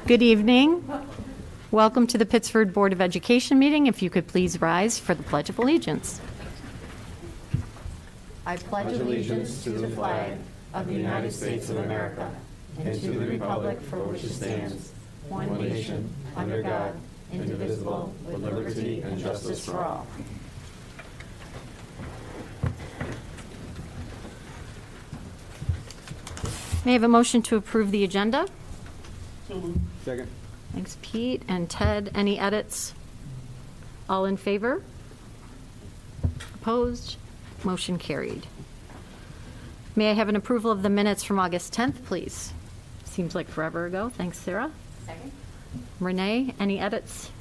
Good evening. Welcome to the Pittsford Board of Education meeting. If you could please rise for the Pledge of Allegiance. I pledge allegiance to the flag of the United States of America and to the republic for which it stands, one nation, under God, indivisible, with liberty and justice for all. May I have a motion to approve the agenda? Second. Thanks, Pete. And Ted, any edits? All in favor? Opposed? Motion carried. May I have an approval of the minutes from August 10th, please? Seems like forever ago. Thanks, Sarah. Second. Renee, any edits?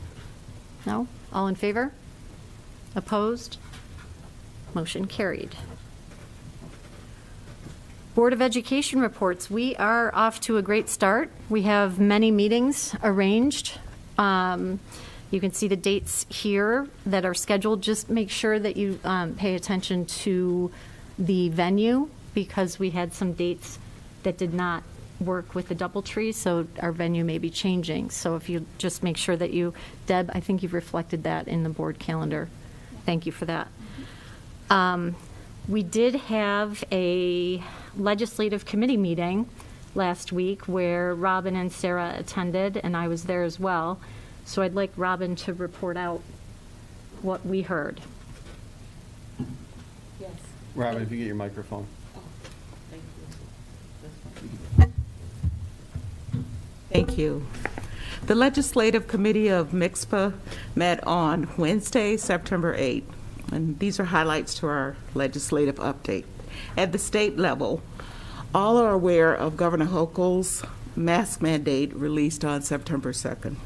No? All in favor? Opposed? Motion carried. Board of Education reports. We are off to a great start. We have many meetings arranged. You can see the dates here that are scheduled. Just make sure that you pay attention to the venue because we had some dates that did not work with the DoubleTree, so our venue may be changing. So if you just make sure that you, Deb, I think you've reflected that in the board calendar. Thank you for that. We did have a legislative committee meeting last week where Robin and Sarah attended, and I was there as well. So I'd like Robin to report out what we heard. Yes. Robin, if you get your microphone. Oh, thank you. Thank you. The Legislative Committee of MIXPA met on Wednesday, September 8th, and these are highlights to our legislative update. At the state level, all are aware of Governor Hochul's mask mandate released on September 2nd.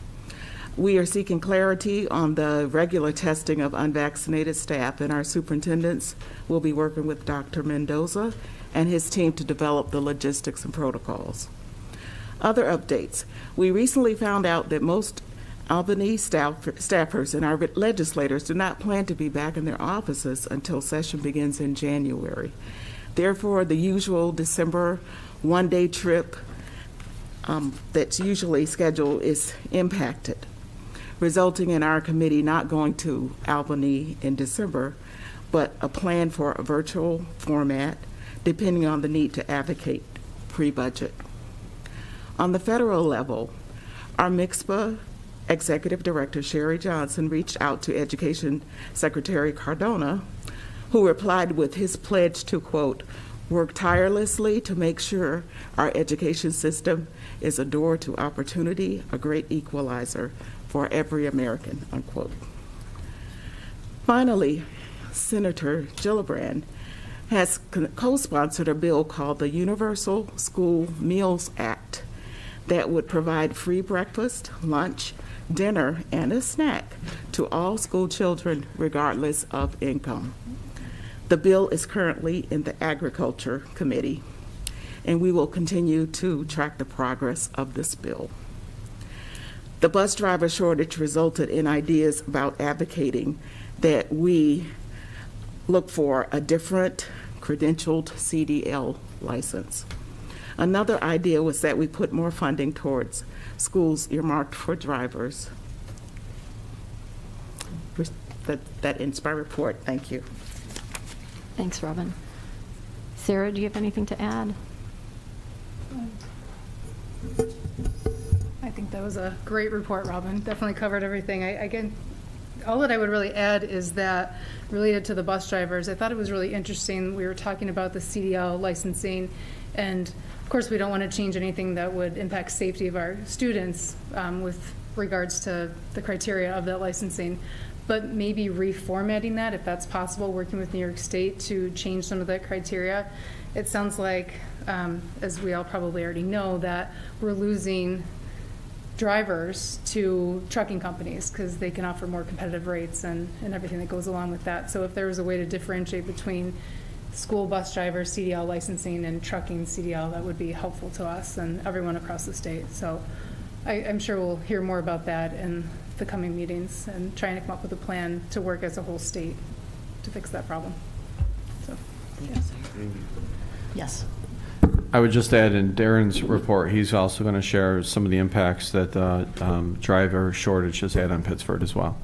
We are seeking clarity on the regular testing of unvaccinated staff, and our superintendents will be working with Dr. Mendoza and his team to develop the logistics and protocols. Other updates. We recently found out that most Albany staffers and our legislators do not plan to be back in their offices until session begins in January. Therefore, the usual December one-day trip that's usually scheduled is impacted, resulting in our committee not going to Albany in December, but a plan for a virtual format, depending on the need to advocate pre-budget. On the federal level, our MIXPA Executive Director Sherry Johnson reached out to Education Secretary Cardona, who replied with his pledge to, quote, work tirelessly to make sure our education system is a door to opportunity, a great equalizer for every American, unquote. Finally, Senator Gillibrand has co-sponsored a bill called the Universal School Meals Act that would provide free breakfast, lunch, dinner, and a snack to all school children regardless of income. The bill is currently in the Agriculture Committee, and we will continue to track the progress of this bill. The bus driver shortage resulted in ideas about advocating that we look for a different credentialed CDL license. Another idea was that we put more funding towards schools earmarked for drivers. That ends my report. Thank you. Thanks, Robin. Sarah, do you have anything to add? I think that was a great report, Robin. Definitely covered everything. Again, all that I would really add is that related to the bus drivers, I thought it was really interesting. We were talking about the CDL licensing, and of course we don't want to change anything that would impact safety of our students with regards to the criteria of that licensing, but maybe reformatting that if that's possible, working with New York State to change some of that criteria. It sounds like, as we all probably already know, that we're losing drivers to trucking companies because they can offer more competitive rates and everything that goes along with that. So if there was a way to differentiate between school bus driver CDL licensing and trucking CDL, that would be helpful to us and everyone across the state. So I'm sure we'll hear more about that in the coming meetings and trying to come up with a plan to work as a whole state to fix that problem. So, yes. Yes. I would just add in Darren's report, he's also going to share some of the impacts that the driver shortage has had on Pittsford as well.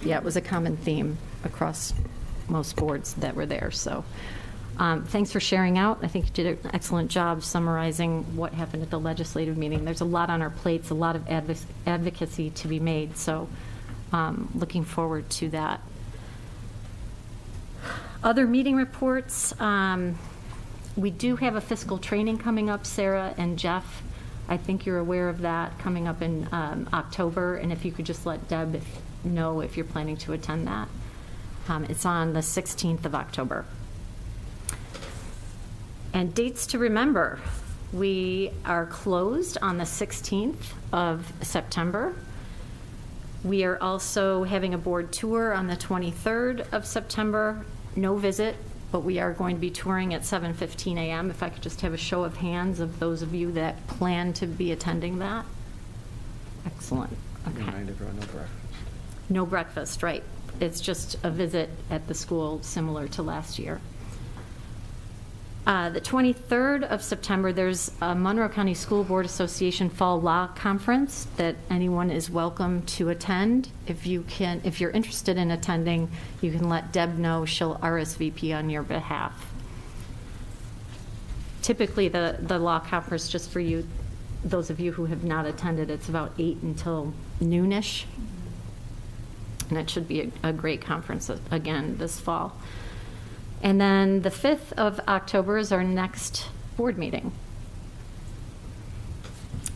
Yeah, it was a common theme across most boards that were there, so thanks for sharing out. I think you did an excellent job summarizing what happened at the legislative meeting. There's a lot on our plates, a lot of advocacy to be made, so looking forward to that. Other meeting reports, we do have a fiscal training coming up, Sarah and Jeff. I think you're aware of that, coming up in October, and if you could just let Deb know if you're planning to attend that. It's on the 16th of October. And dates to remember, we are closed on the 16th of September. We are also having a board tour on the 23rd of September. No visit, but we are going to be touring at 7:15 a.m. If I could just have a show of hands of those of you that plan to be attending that. Excellent. Okay. Remind everyone, no breakfast. No breakfast, right. It's just a visit at the school similar to last year. The 23rd of September, there's a Monroe County School Board Association Fall Law Conference that anyone is welcome to attend. If you're interested in attending, you can let Deb know. She'll RSVP on your behalf. Typically, the law conference, just for you, those of you who have not attended, it's about 8 until noonish. And it should be a great conference again this fall. And then the 5th of October is our next board meeting.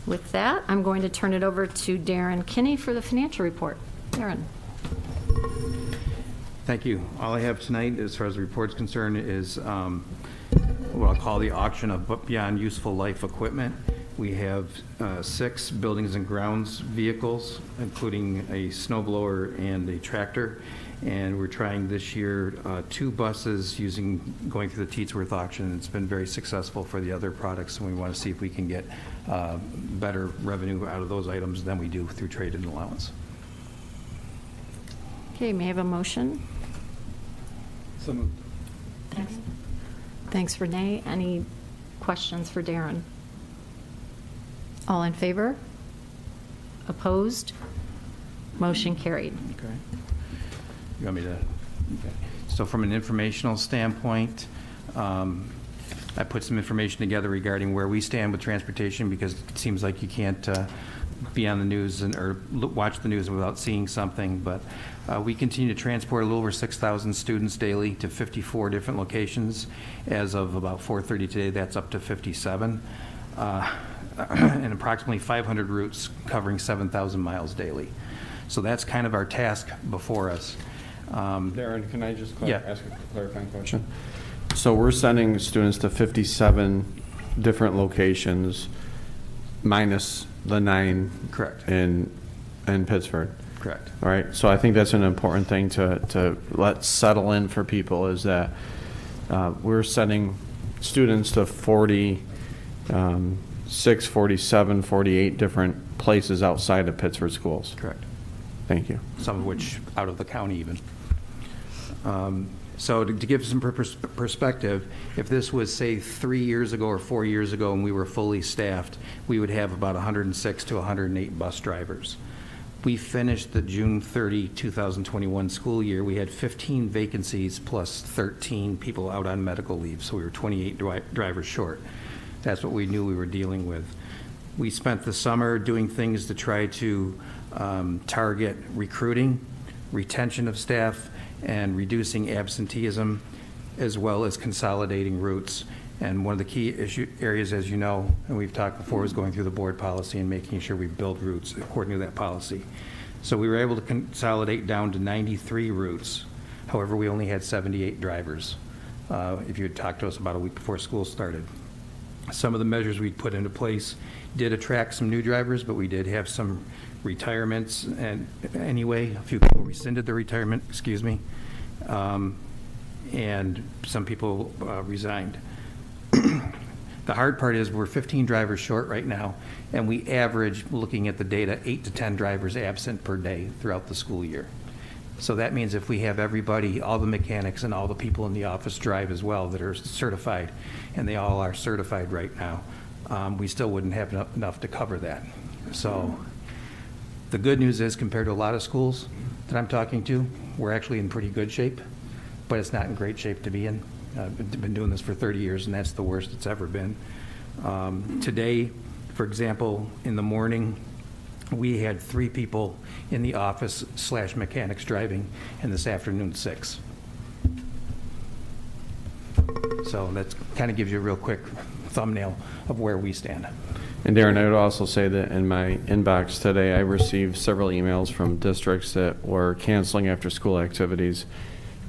With that, I'm going to turn it over to Darren Kinney for the financial report. Darren. Thank you. All I have tonight, as far as the report's concerned, is what I'll call the auction of beyond useful life equipment. We have 6 buildings and grounds vehicles, including a snow blower and a tractor. And we're trying this year 2 buses going through the Teetsworth auction. It's been very successful for the other products, and we want to see if we can get better revenue out of those items than we do through trade and allowance. Okay, may I have a motion? So moved. Thanks, Renee. Any questions for Darren? All in favor? Opposed? Motion carried. Okay. You want me to? Okay. So from an informational standpoint, I put some information together regarding where we stand with transportation, because it seems like you can't be on the news or watch the news without seeing something. But we continue to transport a little over 6,000 students daily to 54 different locations. As of about 4:30 today, that's up to 57. And approximately 500 routes covering 7,000 miles daily. So that's kind of our task before us. Darren, can I just Yeah. ask a clarifying question? So we're sending students to 57 different locations, minus the 9 Correct. in Pittsford. Correct. All right. So I think that's an important thing to let settle in for people, is that we're sending students to 46, 47, 48 different places outside of Pittsford schools. Correct. Thank you. Some of which out of the county even. So to give some perspective, if this was, say, 3 years ago or 4 years ago and we were fully staffed, we would have about 106 to 108 bus drivers. We finished the June 30, 2021 school year. We had 15 vacancies plus 13 people out on medical leave, so we were 28 drivers short. That's what we knew we were dealing with. We spent the summer doing things to try to target recruiting, retention of staff, and reducing absenteeism, as well as consolidating routes. And one of the key areas, as you know, and we've talked before, is going through the board policy and making sure we build routes according to that policy. So we were able to consolidate down to 93 routes. However, we only had 78 drivers, if you had talked to us about a week before school started. Some of the measures we put into place did attract some new drivers, but we did have some retirements, and anyway, a few people rescinded their retirement, and some people resigned. The hard part is we're 15 drivers short right now, and we average, looking at the data, 8 to 10 drivers absent per day throughout the school year. So that means if we have everybody, all the mechanics and all the people in the office drive as well that are certified, and they all are certified right now, we still wouldn't have enough to cover that. So the good news is, compared to a lot of schools that I'm talking to, we're actually in pretty good shape, but it's not in great shape to be in. I've been doing this for 30 years, and that's the worst it's ever been. Today, for example, in the morning, we had 3 people in the office / mechanics driving, and this afternoon, 6. So that kind of gives you a real quick thumbnail of where we stand. And Darren, I would also say that in my inbox today, I received several emails from districts that were canceling after-school activities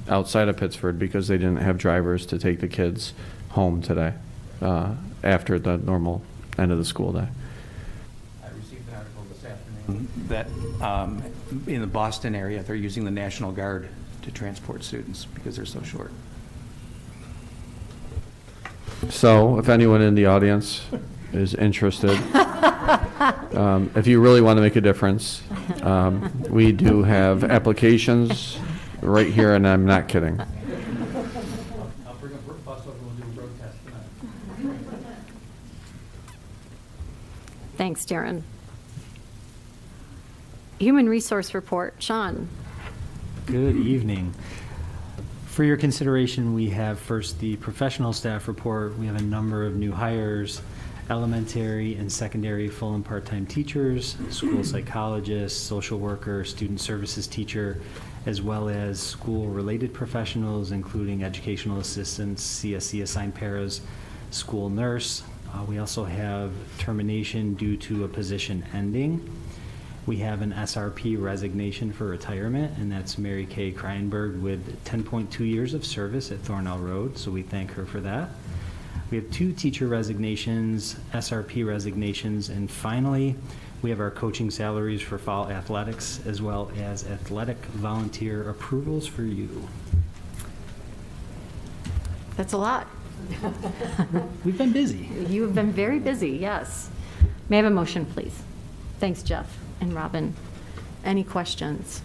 outside of Pittsford because they didn't have drivers to take the kids home today after the normal end of the school day. I received an article this afternoon that in the Boston area, they're using the National Guard to transport students because they're so short. So if anyone in the audience is interested, if you really want to make a difference, we do have applications right here, and I'm not kidding. I'll bring a bus over and we'll do a road test tonight. Thanks, Darren. Human Resource Report. Sean. Good evening. For your consideration, we have first the professional staff report. We have a number of new hires, elementary and secondary full and part-time teachers, school psychologists, social worker, student services teacher, as well as school-related professionals, including educational assistants, CSC assigned paras, school nurse. We also have termination due to a position ending. We have an SRP resignation for retirement, and that's Mary Kay Kreinberg with 10.2 years of service at Thornell Road, so we thank her for that. We have 2 teacher resignations, SRP resignations, and finally, we have our coaching salaries for fall athletics, as well as athletic volunteer approvals for you. That's a lot. We've been busy. You have been very busy, yes. May I have a motion, please? Thanks, Jeff and Robin. Any questions?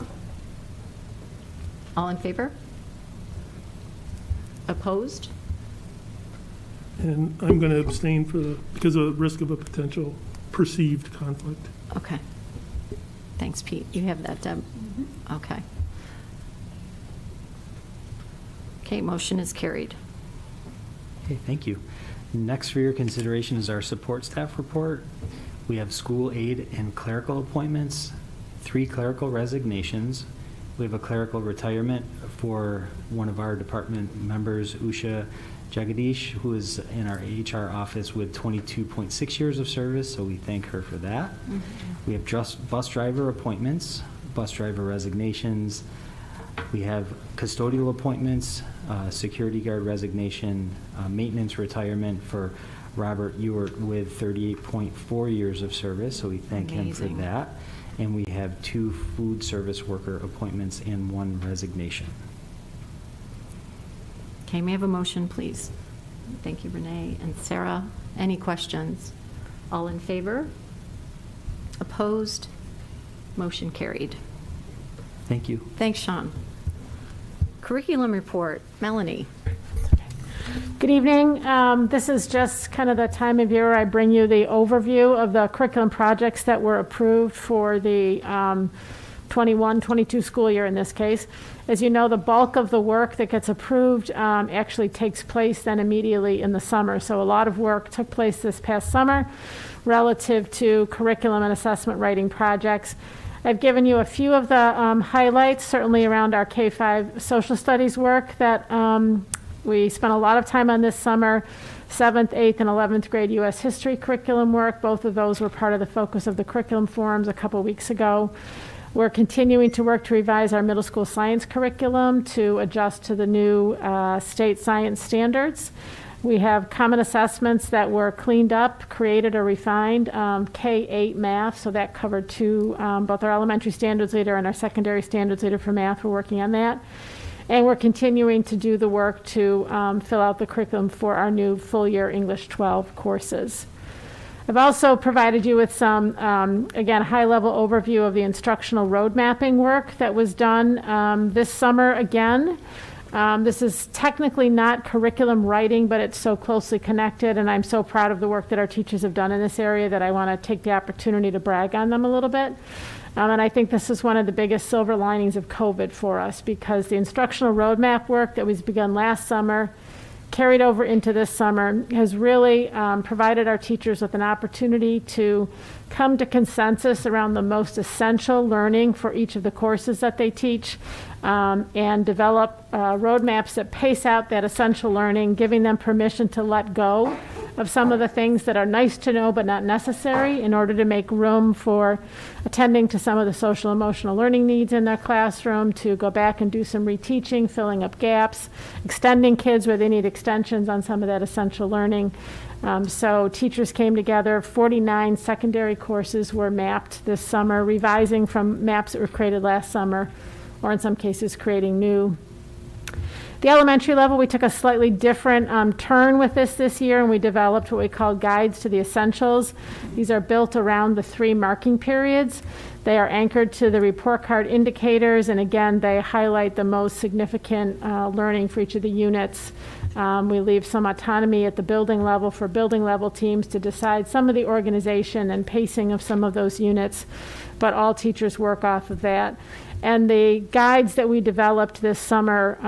All in favor? Opposed? And I'm going to abstain because of the risk of a potential perceived conflict. Okay. Thanks, Pete. You have that, Deb? Okay. Okay, motion is carried. Okay, thank you. Next for your consideration is our support staff report. We have school aide and clerical appointments, 3 clerical resignations. We have a clerical retirement for one of our department members, Usha Jagadish, who is in our HR office with 22.6 years of service, so we thank her for that. We have just bus driver appointments, bus driver resignations. We have custodial appointments, security guard resignation, maintenance retirement for Robert Ewart with 38.4 years of service, so we thank him for that. And we have 2 food service worker appointments and 1 resignation. Okay, may I have a motion, please? Thank you, Renee and Sarah. Any questions? All in favor? Opposed? Motion carried. Thank you. Thanks, Sean. Curriculum report. Melanie. Good evening. This is just kind of the time of year I bring you the overview of the curriculum projects that were approved for the 21-22 school year in this case. As you know, the bulk of the work that gets approved actually takes place then immediately in the summer. So a lot of work took place this past summer relative to curriculum and assessment writing projects. I've given you a few of the highlights, certainly around our K-5 social studies work that we spent a lot of time on this summer. 7th, 8th, and 11th grade U.S. history curriculum work. Both of those were part of the focus of the curriculum forums a couple weeks ago. We're continuing to work to revise our middle school science curriculum to adjust to the new state science standards. We have common assessments that were cleaned up, created, or refined. K-8 math, so that covered both our elementary standards leader and our secondary standards leader for math. We're working on that. And we're continuing to do the work to fill out the curriculum for our new full year English 12 courses. I've also provided you with some, again, high-level overview of the instructional road mapping work that was done this summer again. This is technically not curriculum writing, but it's so closely connected, and I'm so proud of the work that our teachers have done in this area that I want to take the opportunity to brag on them a little bit. And I think this is one of the biggest silver linings of COVID for us, because the instructional roadmap work that was begun last summer, carried over into this summer, has really provided our teachers with an opportunity to come to consensus around the most essential learning for each of the courses that they teach, and develop roadmaps that pace out that essential learning, giving them permission to let go of some of the things that are nice to know but not necessary in order to make room for attending to some of the social emotional learning needs in their classroom, to go back and do some reteaching, filling up gaps, extending kids where they need extensions on some of that essential learning. So teachers came together, 49 secondary courses were mapped this summer, revising from maps that were created last summer, or in some cases creating new. The elementary level, we took a slightly different turn with this year, and we developed what we call guides to the essentials. These are built around the 3 marking periods. They are anchored to the report card indicators, and again, they highlight the most significant learning for each of the units. We leave some autonomy at the building level for building level teams to decide some of the organization and pacing of some of those units, but all teachers work off of that. And the guides that we developed this summer,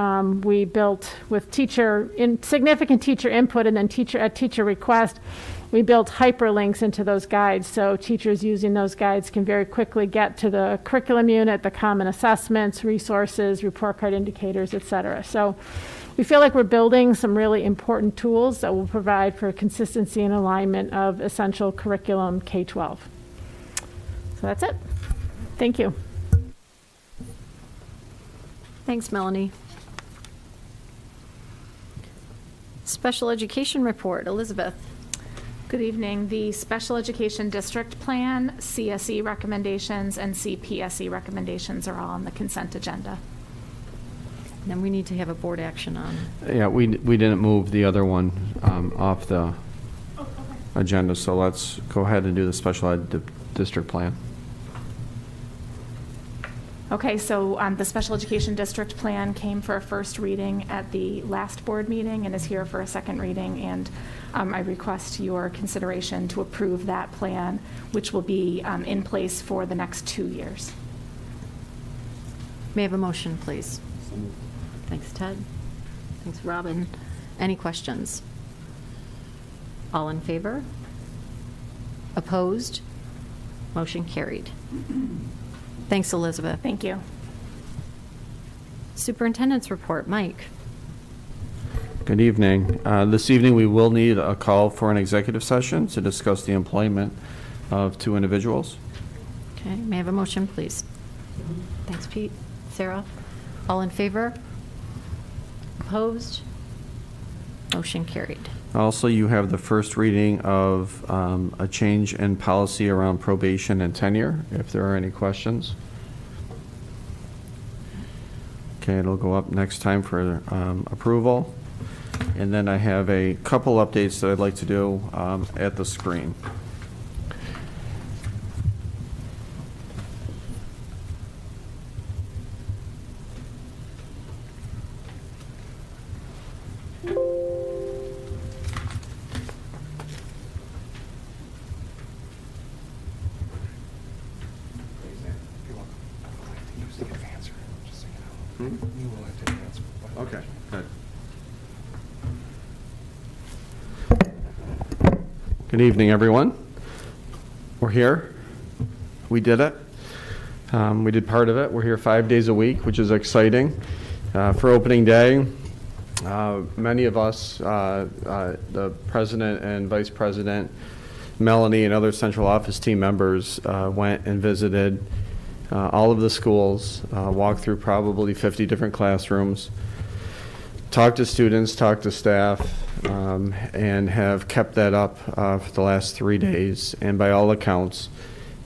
we built with significant teacher input, and then at teacher request, we built hyperlinks into those guides. So teachers using those guides can very quickly get to the curriculum unit, the common assessments, resources, report card indicators, et cetera. So we feel like we're building some really important tools that will provide for consistency and alignment of essential curriculum K-12. So that's it. Thank you. Thanks, Melanie. Special education report, Elizabeth. Good evening. The Special Education District Plan, CSE recommendations, and CPSE recommendations are all on the consent agenda. Then we need to have a board action on. Yeah, we didn't move the other one off the agenda, so let's go ahead and do the special ed district plan. Okay, so the Special Education District Plan came for a first reading at the last board meeting and is here for a second reading, and I request your consideration to approve that plan, which will be in place for the next 2 years. May I have a motion, please? Thanks, Ted. Thanks, Robin. Any questions? All in favor? Opposed? Motion carried. Thanks, Elizabeth. Thank you. Superintendent's report, Mike. Good evening. This evening we will need a call for an executive session to discuss the employment of 2 individuals. Okay, may I have a motion, please? Thanks, Pete. Sarah? All in favor? Opposed? Motion carried. Also, you have the first reading of a change in policy around probation and tenure, if there are any questions. Okay, it'll go up next time for approval. And then I have a couple updates that I'd like to do at the screen. Okay, good. Good evening, everyone. We're here. We did it. We did part of it. We're here 5 days a week, which is exciting. For opening day, many of us, the president and vice president, Melanie, and other central office team members went and visited all of the schools, walked through probably 50 different classrooms, talked to students, talked to staff, and have kept that up for the last 3 days. And by all accounts,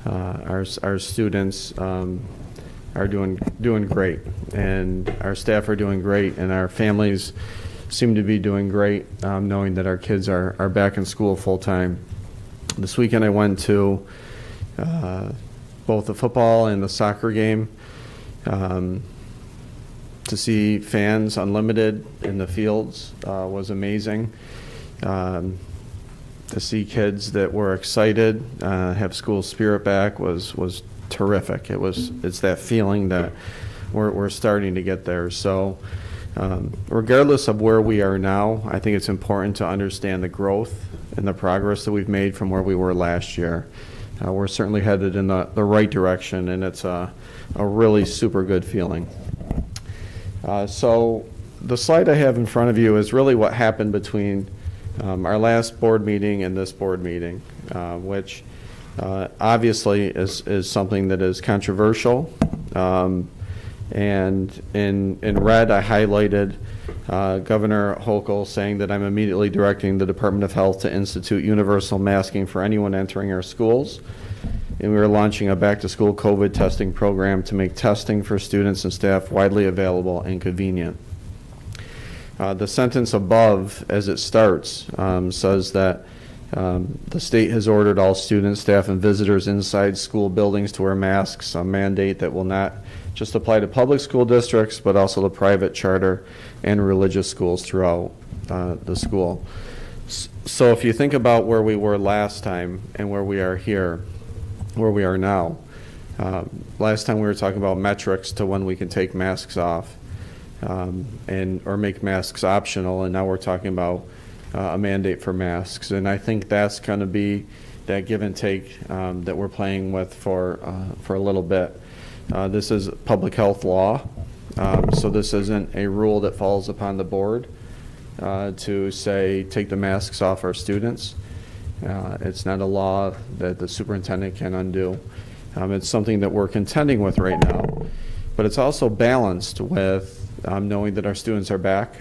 our students are doing great, and our staff are doing great, and our families seem to be doing great, knowing that our kids are back in school full time. This weekend I went to both the football and the soccer game to see fans unlimited in the fields was amazing. To see kids that were excited, have school spirit back was terrific. It's that feeling that we're starting to get there. So regardless of where we are now, I think it's important to understand the growth and the progress that we've made from where we were last year. We're certainly headed in the right direction, and it's a really super good feeling. So the slide I have in front of you is really what happened between our last board meeting and this board meeting, which obviously is something that is controversial. And in red, I highlighted Governor Hochul saying that I'm immediately directing the Department of Health to institute universal masking for anyone entering our schools. And we are launching a back-to-school COVID testing program to make testing for students and staff widely available and convenient. The sentence above, as it starts, says that the state has ordered all students, staff, and visitors inside school buildings to wear masks, a mandate that will not just apply to public school districts, but also to private, charter, and religious schools throughout the school. So if you think about where we were last time and where we are here, where we are now, last time we were talking about metrics to when we can take masks off or make masks optional, and now we're talking about a mandate for masks. And I think that's going to be that give and take that we're playing with for a little bit. This is public health law, so this isn't a rule that falls upon the board to say take the masks off our students. It's not a law that the superintendent can undo. It's something that we're contending with right now, but it's also balanced with knowing that our students are back.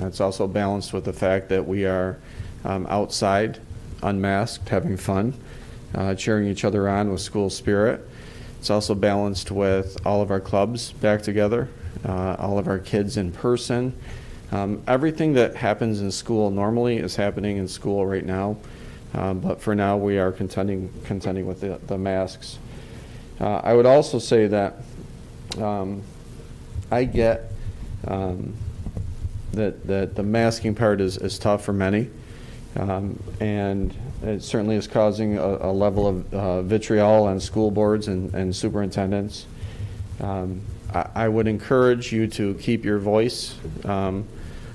It's also balanced with the fact that we are outside, unmasked, having fun, cheering each other on with school spirit. It's also balanced with all of our clubs back together, all of our kids in person. Everything that happens in school normally is happening in school right now, but for now we are contending with the masks. I would also say that I get that the masking part is tough for many, and it certainly is causing a level of vitriol on school boards and superintendents. I would encourage you to keep your voice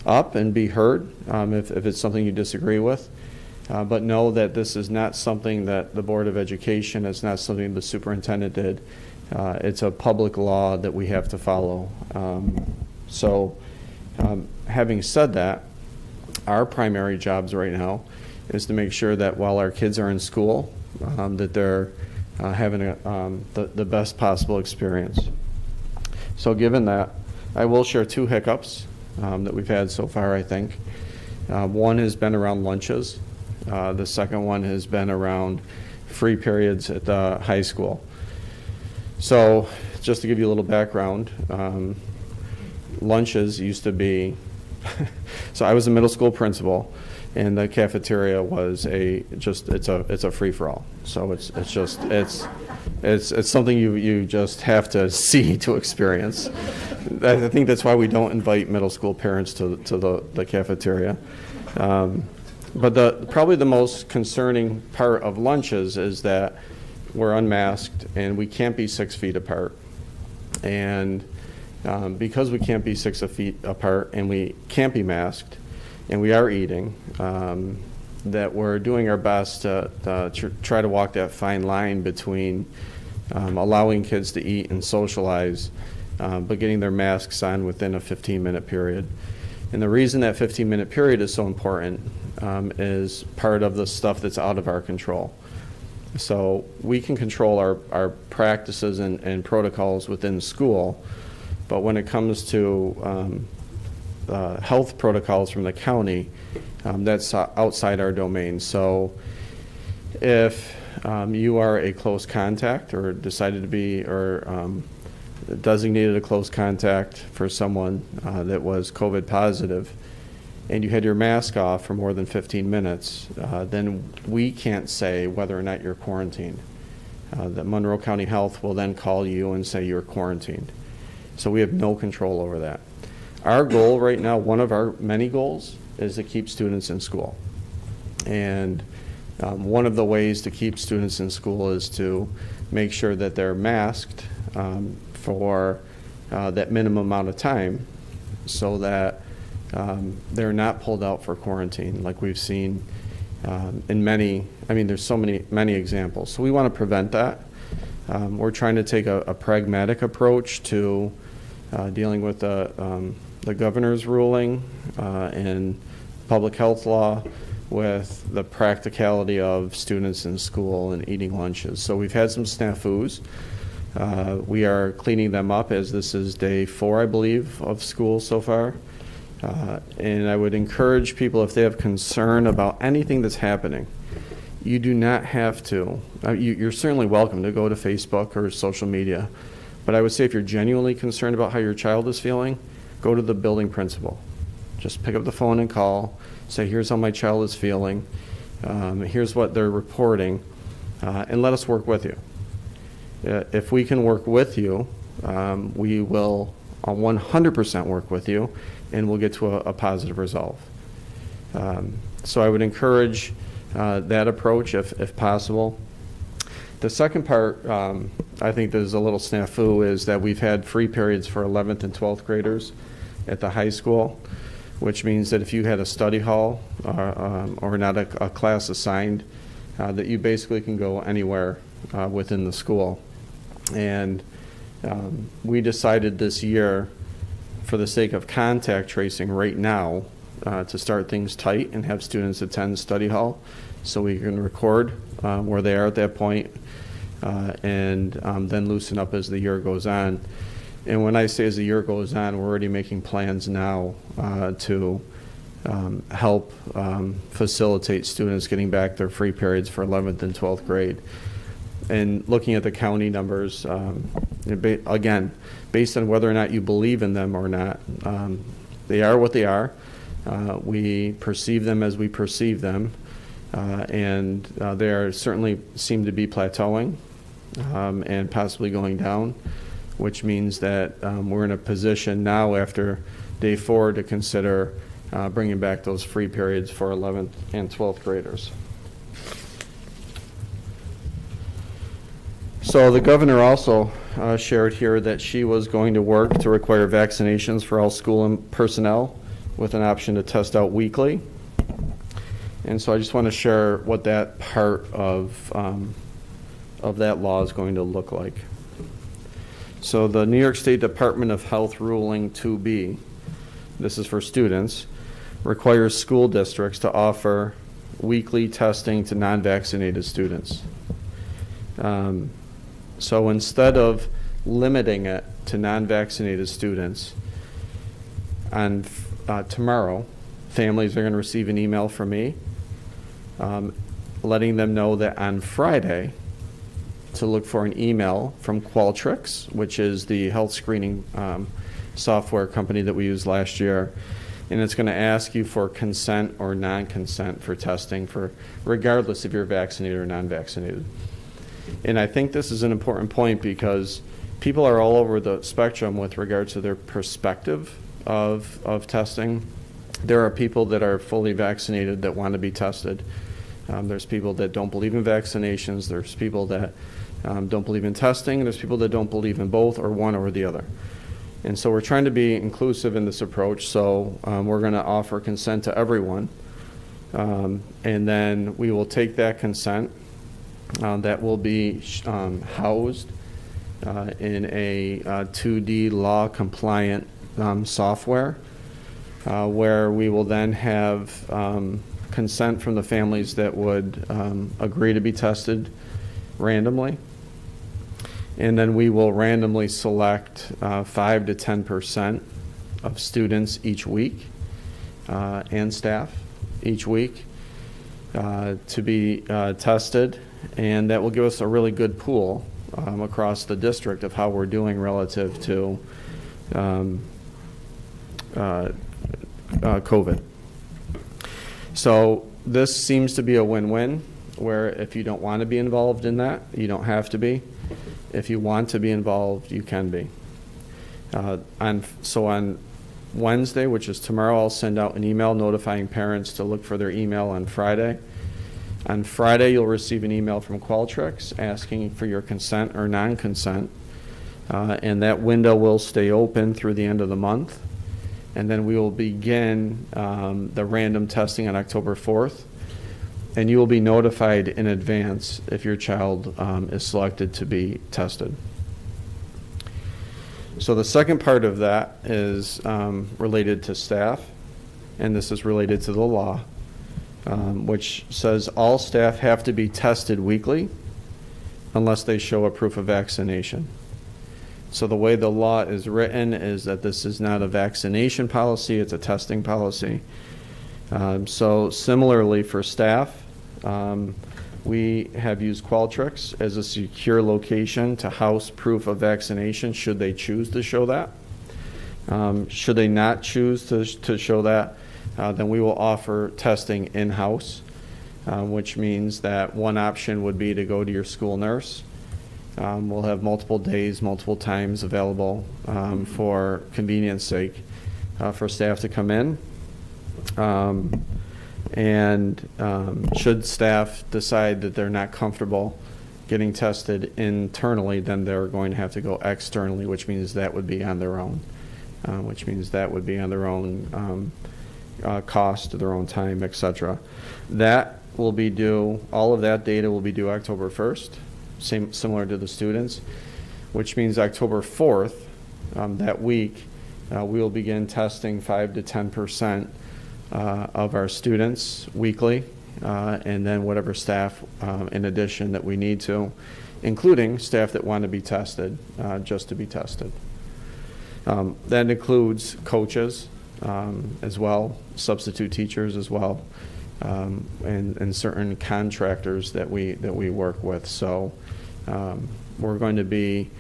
up and be heard if it's something you disagree with, but know that this is not something that the Board of Education, it's not something the superintendent did. It's a public law that we have to follow. Having said that, our primary jobs right now is to make sure that while our kids are in school, that they're having the best possible experience. So given that, I will share two hiccups that we've had so far, I think. One has been around lunches. The second one has been around free periods at the high school. So just to give you a little background, lunches used to be, so I was a middle school principal, and the cafeteria was it's a free-for-all. So it's something you just have to see to experience. I think that's why we don't invite middle school parents to the cafeteria. But probably the most concerning part of lunches is that we're unmasked and we can't be 6 feet apart. And because we can't be 6 feet apart and we can't be masked and we are eating, that we're doing our best to try to walk that fine line between allowing kids to eat and socialize, but getting their masks on within a 15-minute period. And the reason that 15-minute period is so important is part of the stuff that's out of our control. So we can control our practices and protocols within school, but when it comes to health protocols from the county, that's outside our domain. So if you are a close contact or decided to be or designated a close contact for someone that was COVID positive, and you had your mask off for more than 15 minutes, then we can't say whether or not you're quarantined. The Monroe County Health will then call you and say you're quarantined. So we have no control over that. Our goal right now, one of our many goals, is to keep students in school. And one of the ways to keep students in school is to make sure that they're masked for that minimum amount of time, so that they're not pulled out for quarantine like we've seen in many, there's so many examples. So we want to prevent that. We're trying to take a pragmatic approach to dealing with the governor's ruling and public health law with the practicality of students in school and eating lunches. So we've had some snafus. We are cleaning them up, as this is day 4, I believe, of school so far. And I would encourage people, if they have concern about anything that's happening, you do not have to. You're certainly welcome to go to Facebook or social media. But I would say if you're genuinely concerned about how your child is feeling, go to the building principal. Just pick up the phone and call. Say, here's how my child is feeling. Here's what they're reporting. And let us work with you. If we can work with you, we will 100% work with you, and we'll get to a positive resolve. So I would encourage that approach if possible. The second part, I think there's a little snafu, is that we've had free periods for 11th and 12th graders at the high school, which means that if you had a study hall or not a class assigned, that you basically can go anywhere within the school. And we decided this year, for the sake of contact tracing right now, to start things tight and have students attend study hall so we can record where they are at that point, and then loosen up as the year goes on. And when I say as the year goes on, we're already making plans now to help facilitate students getting back their free periods for 11th and 12th grade. And looking at the county numbers, again, based on whether or not you believe in them or not, they are what they are. We perceive them as we perceive them, and they are certainly seem to be plateauing and possibly going down, which means that we're in a position now after day 4 to consider bringing back those free periods for 11th and 12th graders. So the governor also shared here that she was going to work to require vaccinations for all school personnel with an option to test out weekly. And so I just want to share what that part of that law is going to look like. So the New York State Department of Health ruling 2B, this is for students, requires school districts to offer weekly testing to non-vaccinated students. So instead of limiting it to non-vaccinated students, on tomorrow, families are going to receive an email from me letting them know that on Friday to look for an email from Qualtrics, which is the health screening software company that we used last year. And it's going to ask you for consent or non-consent for testing, for regardless if you're vaccinated or non-vaccinated. And I think this is an important point because people are all over the spectrum with regard to their perspective of testing. There are people that are fully vaccinated that want to be tested. There's people that don't believe in vaccinations. There's people that don't believe in testing. There's people that don't believe in both or one or the other. And so we're trying to be inclusive in this approach. So we're going to offer consent to everyone. And then we will take that consent that will be housed in a 2D law compliant software where we will then have consent from the families that would agree to be tested randomly. And then we will randomly select 5 to 10% of students each week and staff each week to be tested. And that will give us a really good pool across the district of how we're doing relative to COVID. So this seems to be a win-win, where if you don't want to be involved in that, you don't have to be. If you want to be involved, you can be. So on Wednesday, which is tomorrow, I'll send out an email notifying parents to look for their email on Friday. On Friday, you'll receive an email from Qualtrics asking for your consent or non-consent, and that window will stay open through the end of the month. And then we will begin the random testing on October 4th, and you will be notified in advance if your child is selected to be tested. So the second part of that is related to staff, and this is related to the law, which says all staff have to be tested weekly unless they show a proof of vaccination. So the way the law is written is that this is not a vaccination policy, it's a testing policy. So similarly for staff, we have used Qualtrics as a secure location to house proof of vaccination should they choose to show that. Should they not choose to show that, then we will offer testing in-house, which means that one option would be to go to your school nurse. We'll have multiple days, multiple times available for convenience sake for staff to come in. And should staff decide that they're not comfortable getting tested internally, then they're going to have to go externally, which means that would be on their own, cost, their own time, etc. That will be due, all of that data will be due October 1st, similar to the students, which means October 4th, that week, we will begin testing 5 to 10% of our students weekly, and then whatever staff in addition that we need to, including staff that want to be tested, just to be tested. That includes coaches as well, substitute teachers as well, and certain contractors that we work with. So we're going to be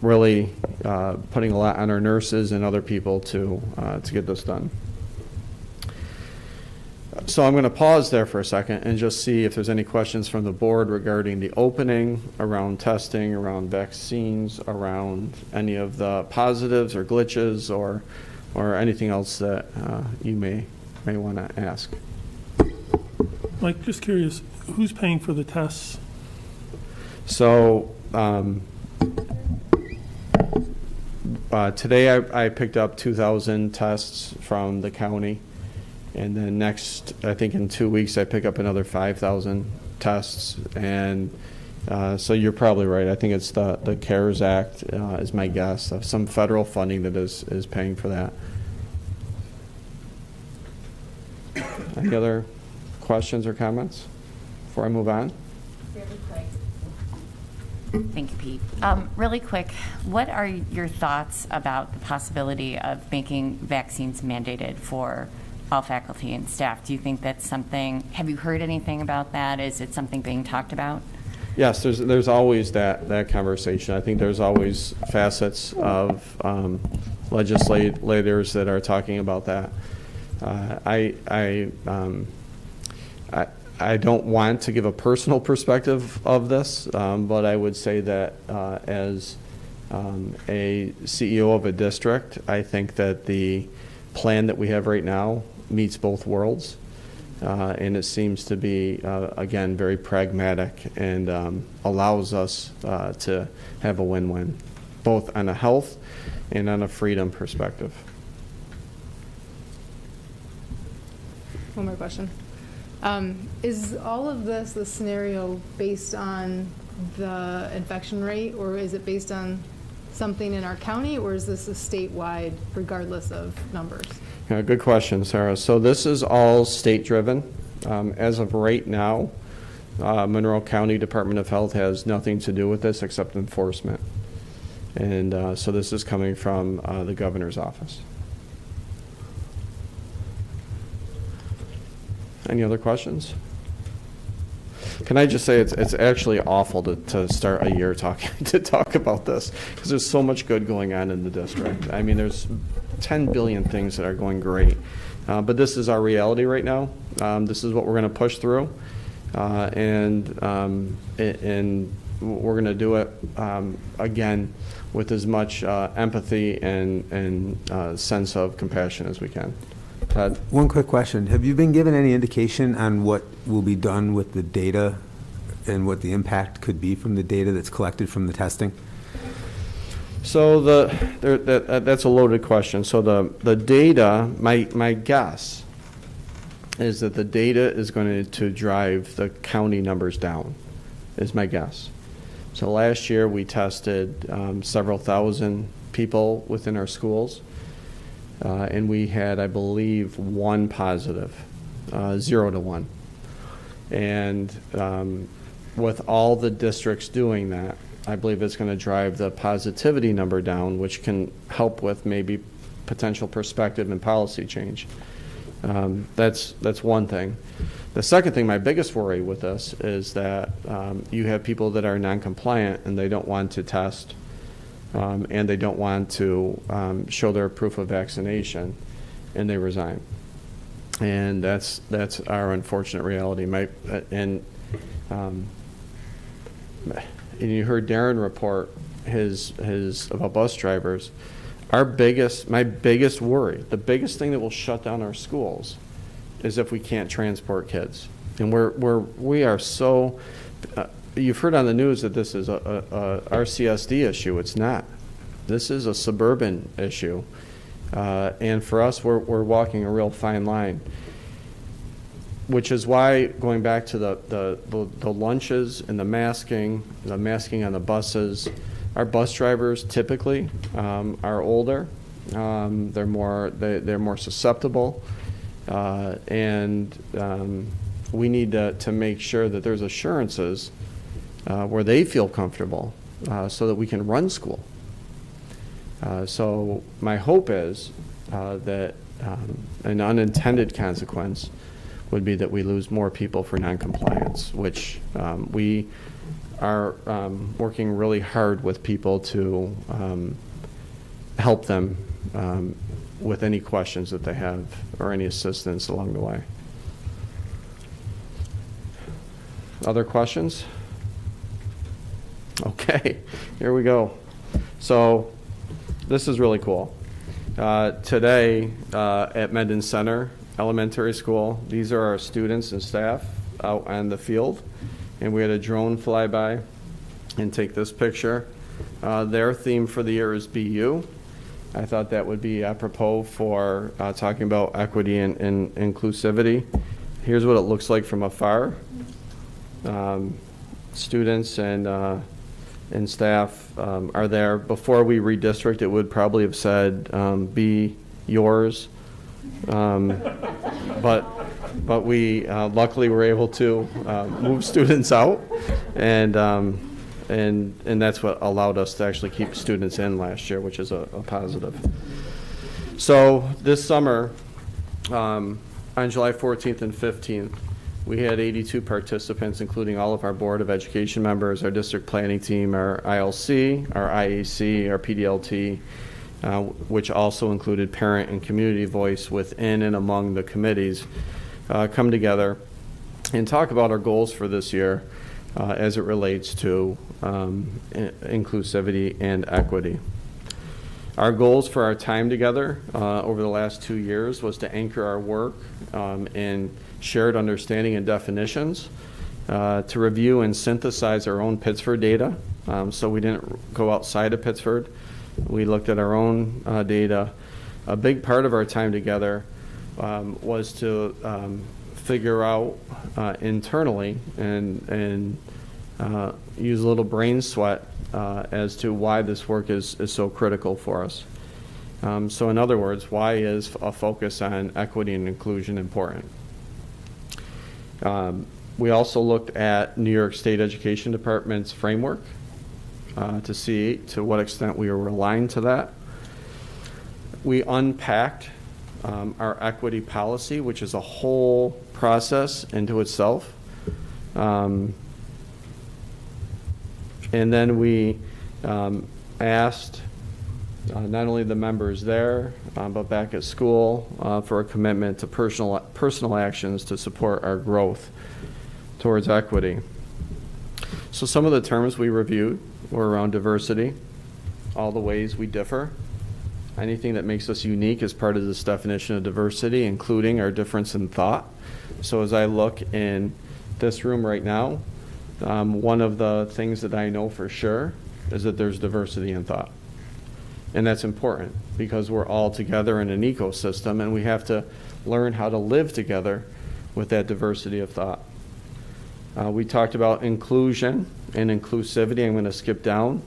really putting a lot on our nurses and other people to get this done. So I'm going to pause there for a second and just see if there's any questions from the board regarding the opening, around testing, around vaccines, around any of the positives or glitches or anything else that you may want to ask. Mike, just curious, who's paying for the tests? So today I picked up 2,000 tests from the county. And then next, I think in 2 weeks, I pick up another 5,000 tests. And so you're probably right. I think it's the CARES Act is my guess of some federal funding that is paying for that. Any other questions or comments before I move on? Really quick. Thank you, Pete. Really quick, what are your thoughts about the possibility of making vaccines mandated for all faculty and staff? Do you think that's something, have you heard anything about that? Is it something being talked about? Yes, there's always that conversation. I think there's always facets of legislators that are talking about that. I don't want to give a personal perspective of this, but I would say that as a CEO of a district, I think that the plan that we have right now meets both worlds, and it seems to be, again, very pragmatic and allows us to have a win-win, both on a health and on a freedom perspective. One more question. Is all of this, the scenario, based on the infection rate, or is it based on something in our county, or is this a statewide regardless of numbers? Yeah, good question, Sarah. So this is all state-driven. As of right now, Monroe County Department of Health has nothing to do with this except enforcement. And so this is coming from the governor's office. Any other questions? Can I just say it's actually awful to start a year to talk about this, because there's so much good going on in the district. I mean, there's 10 billion things that are going great, But this is our reality right now. This is what we're going to push through. And we're going to do it, again, with as much empathy and sense of compassion as we can. Todd? One quick question. Have you been given any indication on what will be done with the data and what the impact could be from the data that's collected from the testing? So that's a loaded question. So the data, my guess is that the data is going to drive the county numbers down, is my guess. So last year we tested several thousand people within our schools, and we had, I believe, 1 positive, 0 to 1. And with all the districts doing that, I believe it's going to drive the positivity number down, which can help with maybe potential perspective and policy change. That's one thing. The second thing, my biggest worry with this is that you have people that are non-compliant and they don't want to test, and they don't want to show their proof of vaccination, and they resign. And that's our unfortunate reality. And you heard Darren report his about bus drivers. My biggest worry, the biggest thing that will shut down our schools, is if we can't transport kids. And we are so. You've heard on the news that this is a RCSD issue. It's not. This is a suburban issue, and for us, we're walking a real fine line. Which is why, going back to the lunches and the masking on the buses, our bus drivers typically are older. They're more susceptible, and we need to make sure that there's assurances where they feel comfortable, so that we can run school. So my hope is that an unintended consequence would be that we lose more people for noncompliance, which we are working really hard with people to help them with any questions that they have or any assistance along the way. Other questions? Okay, here we go. So this is really cool. Today at Mendon Center Elementary School, these are our students and staff out on the field, and we had a drone fly by and take this picture. Their theme for the year is Be You. I thought that would be apropos for talking about equity and inclusivity. Here's what it looks like from afar. Students and staff are there. Before we redistrict, it would probably have said Be Yours. But we luckily were able to move students out, and that's what allowed us to actually keep students in last year, which is a positive. So this summer, on July 14th and 15th, we had 82 participants, including all of our Board of Education members, our district planning team, our ILC, our IAC, our PDLT, which also included parent and community voice within and among the committees, come together and talk about our goals for this year as it relates to inclusivity and equity. Our goals for our time together over the last 2 years was to anchor our work in shared understanding and definitions, to review and synthesize our own Pittsford data. So we didn't go outside of Pittsford. We looked at our own data. A big part of our time together was to figure out internally and use a little brain sweat as to why this work is so critical for us. So in other words, why is a focus on equity and inclusion important? We also looked at New York State Education Department's framework to see to what extent we were aligned to that. We unpacked our equity policy, which is a whole process into itself. And then we asked not only the members there, but back at school for a commitment to personal actions to support our growth towards equity. So some of the terms we reviewed were around diversity, all the ways we differ, anything that makes us unique as part of this definition of diversity, including our difference in thought. So as I look in this room right now, one of the things that I know for sure is that there's diversity in thought. And that's important because we're all together in an ecosystem and we have to learn how to live together with that diversity of thought. We talked about inclusion and inclusivity. I'm going to skip down.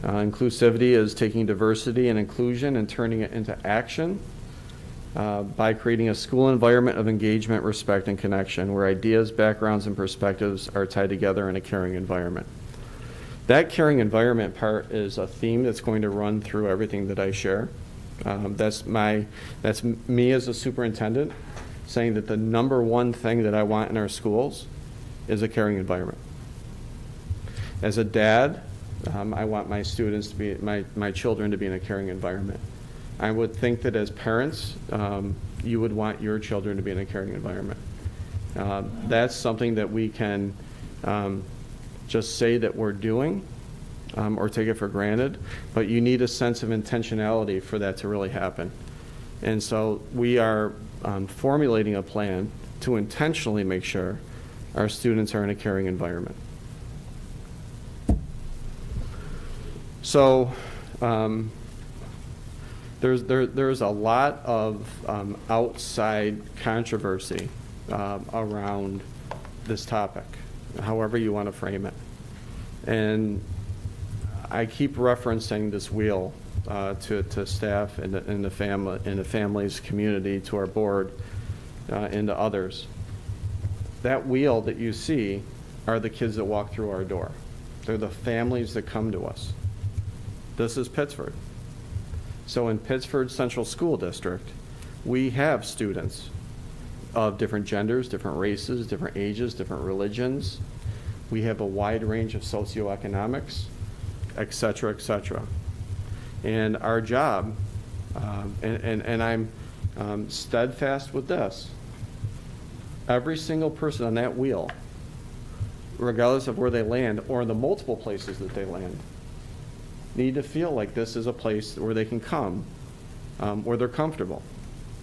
Inclusivity is taking diversity and inclusion and turning it into action by creating a school environment of engagement, respect, and connection where ideas, backgrounds, and perspectives are tied together in a caring environment. That caring environment part is a theme that's going to run through everything that I share. That's me as a superintendent saying that the number one thing that I want in our schools is a caring environment. As a dad, I want my students to be, my children to be in a caring environment. I would think that as parents, you would want your children to be in a caring environment. That's something that we can just say that we're doing or take it for granted, but you need a sense of intentionality for that to really happen. And so we are formulating a plan to intentionally make sure our students are in a caring environment. So there's a lot of outside controversy around this topic, however you want to frame it. And I keep referencing this wheel to staff and the family, and the family's community, to our board, and to others. That wheel that you see are the kids that walk through our door. They're the families that come to us. This is Pittsford. So in Pittsford Central School District, we have students of different genders, different races, different ages, different religions. We have a wide range of socioeconomics, et cetera, et cetera. And our job, and I'm steadfast with this, every single person on that wheel, regardless of where they land or the multiple places that they land, need to feel like this is a place where they can come, where they're comfortable,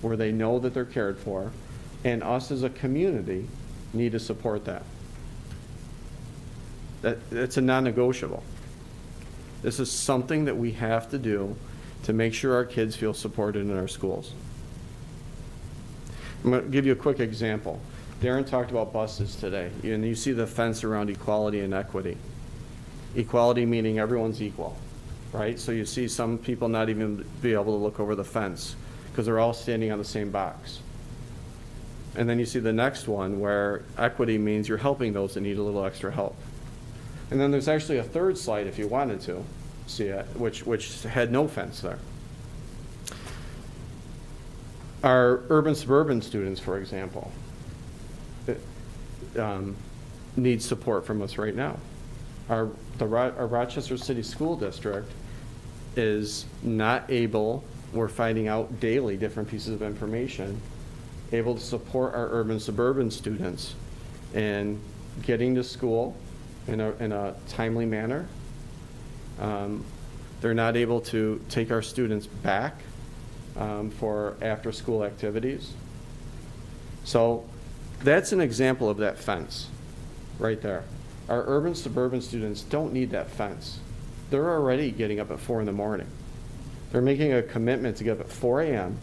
where they know that they're cared for, and us as a community need to support that. It's a non-negotiable. This is something that we have to do to make sure our kids feel supported in our schools. I'm going to give you a quick example. Darren talked about buses today, and you see the fence around equality and equity. Equality meaning everyone's equal, right? So you see some people not even be able to look over the fence because they're all standing on the same box. And then you see the next one where equity means you're helping those that need a little extra help. And then there's actually a third slide, if you wanted to see it, which had no fence there. Our urban-suburban students, for example, need support from us right now. Our Rochester City School District is not able, we're finding out daily different pieces of information, able to support our urban-suburban students in getting to school in a timely manner. They're not able to take our students back for after-school activities. So that's an example of that fence right there. Our urban-suburban students don't need that fence. They're already getting up at 4 in the morning. They're making a commitment to get up at 4 a.m.,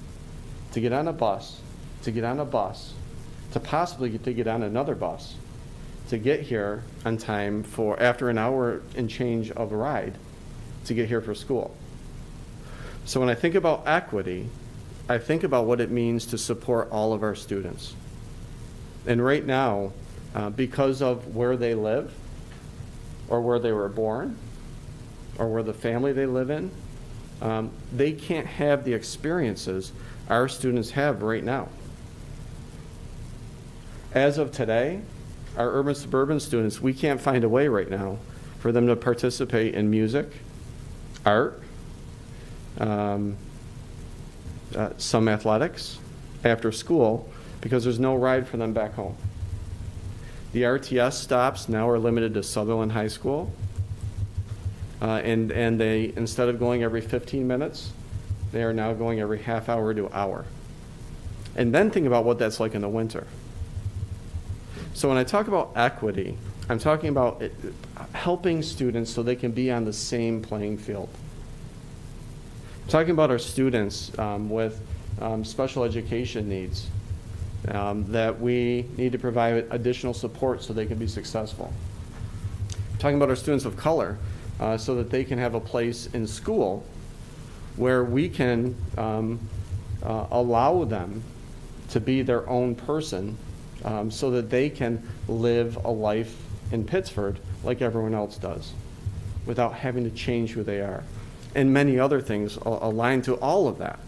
to get on a bus, to possibly get on another bus, to get here on time for after an hour and change of a ride to get here for school. So when I think about equity, I think about what it means to support all of our students. And right now, because of where they live, or where they were born, or where the family they live in, they can't have the experiences our students have right now. As of today, our urban-suburban students, we can't find a way right now for them to participate in music, art, some athletics after school because there's no ride for them back home. The RTS stops now are limited to Sutherland High School. And they, instead of going every 15 minutes, they are now going every half hour to hour. And then think about what that's like in the winter. So when I talk about equity, I'm talking about helping students so they can be on the same playing field. I'm talking about our students with special education needs that we need to provide additional support so they can be successful. I'm talking about our students of color so that they can have a place in school where we can allow them to be their own person so that they can live a life in Pittsford like everyone else does without having to change who they are. And many other things aligned to all of that.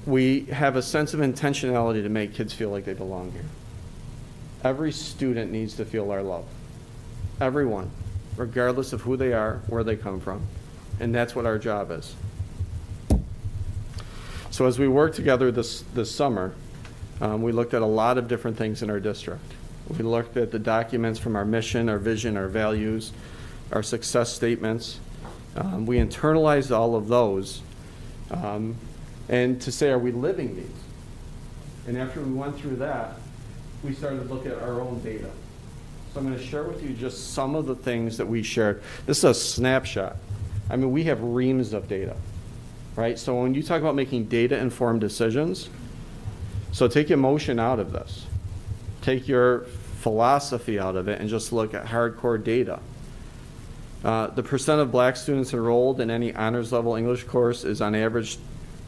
We have a sense of intentionality to make kids feel like they belong here. Every student needs to feel our love. Everyone, regardless of who they are, where they come from. And that's what our job is. So as we worked together this summer, we looked at a lot of different things in our district. We looked at the documents from our mission, our vision, our values, our success statements. We internalized all of those and to say, are we living these? And after we went through that, we started to look at our own data. So I'm going to share with you just some of the things that we shared. This is a snapshot. I mean, we have reams of data, right? So when you talk about making data-informed decisions, so take emotion out of this. Take your philosophy out of it and just look at hardcore data. The percent of black students enrolled in any honors level English course is on average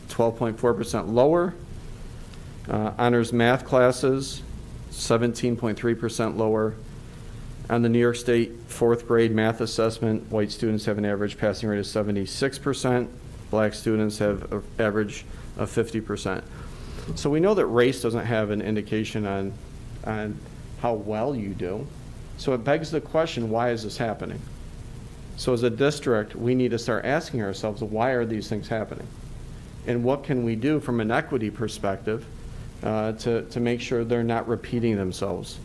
12.4% lower. Honors math classes, 17.3% lower. On the New York State fourth grade math assessment, white students have an average passing rate of 76%. Black students have an average of 50%. So we know that race doesn't have an indication on how well you do. So it begs the question, why is this happening? So as a district, we need to start asking ourselves, why are these things happening? And what can we do from an equity perspective to make sure they're not repeating themselves?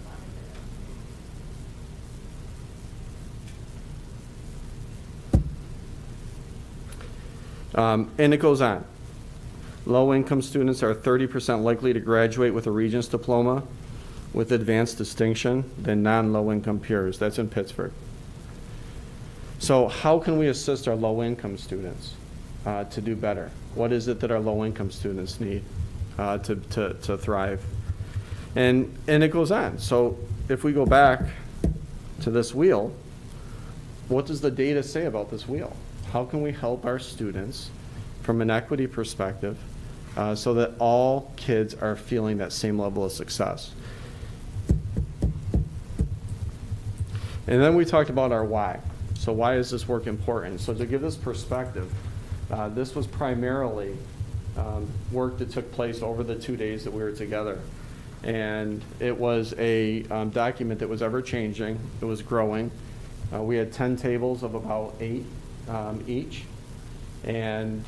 And it goes on. Low-income students are 30% likely to graduate with a Regents diploma with advanced distinction than non-low-income peers. That's in Pittsford. So how can we assist our low-income students to do better? What is it that our low-income students need to thrive? And it goes on. So if we go back to this wheel, what does the data say about this wheel? How can we help our students from an equity perspective so that all kids are feeling that same level of success? And then we talked about our why. So why is this work important? So to give this perspective, this was primarily work that took place over the 2 days that we were together. And it was a document that was ever changing. It was growing. We had 10 tables of about 8 each. And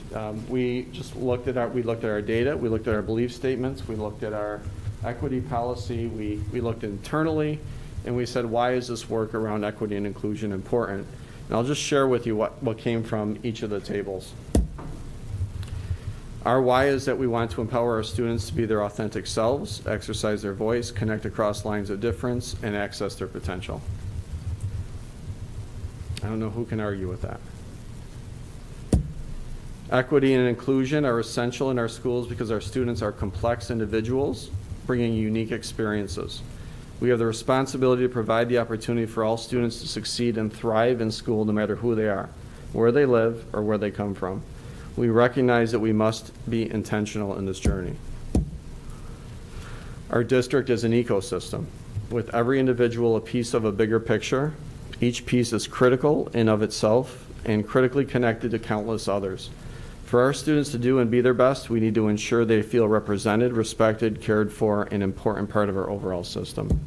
we just looked at our data, we looked at our belief statements, we looked at our equity policy, we looked internally, and we said, why is this work around equity and inclusion important? And I'll just share with you what came from each of the tables. Our why is that we want to empower our students to be their authentic selves, exercise their voice, connect across lines of difference, and access their potential. I don't know who can argue with that. Equity and inclusion are essential in our schools because our students are complex individuals bringing unique experiences. We have the responsibility to provide the opportunity for all students to succeed and thrive in school no matter who they are, where they live, or where they come from. We recognize that we must be intentional in this journey. Our district is an ecosystem, with every individual a piece of a bigger picture. Each piece is critical in of itself and critically connected to countless others. For our students to do and be their best, we need to ensure they feel represented, respected, cared for, an important part of our overall system.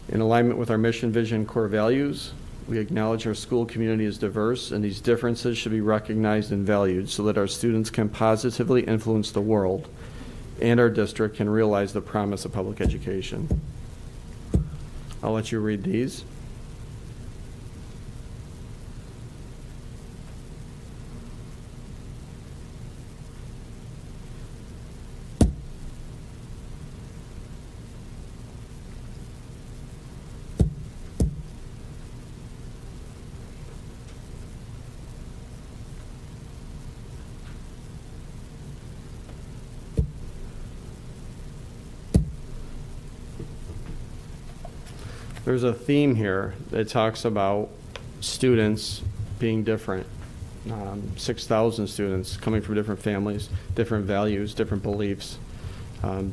In alignment with our mission, vision, core values, We acknowledge our school community is diverse, and these differences should be recognized and valued so that our students can positively influence the world and our district can realize the promise of public education. I'll let you read these. There's a theme here that talks about students being different. 6,000 students coming from different families, different values, different beliefs,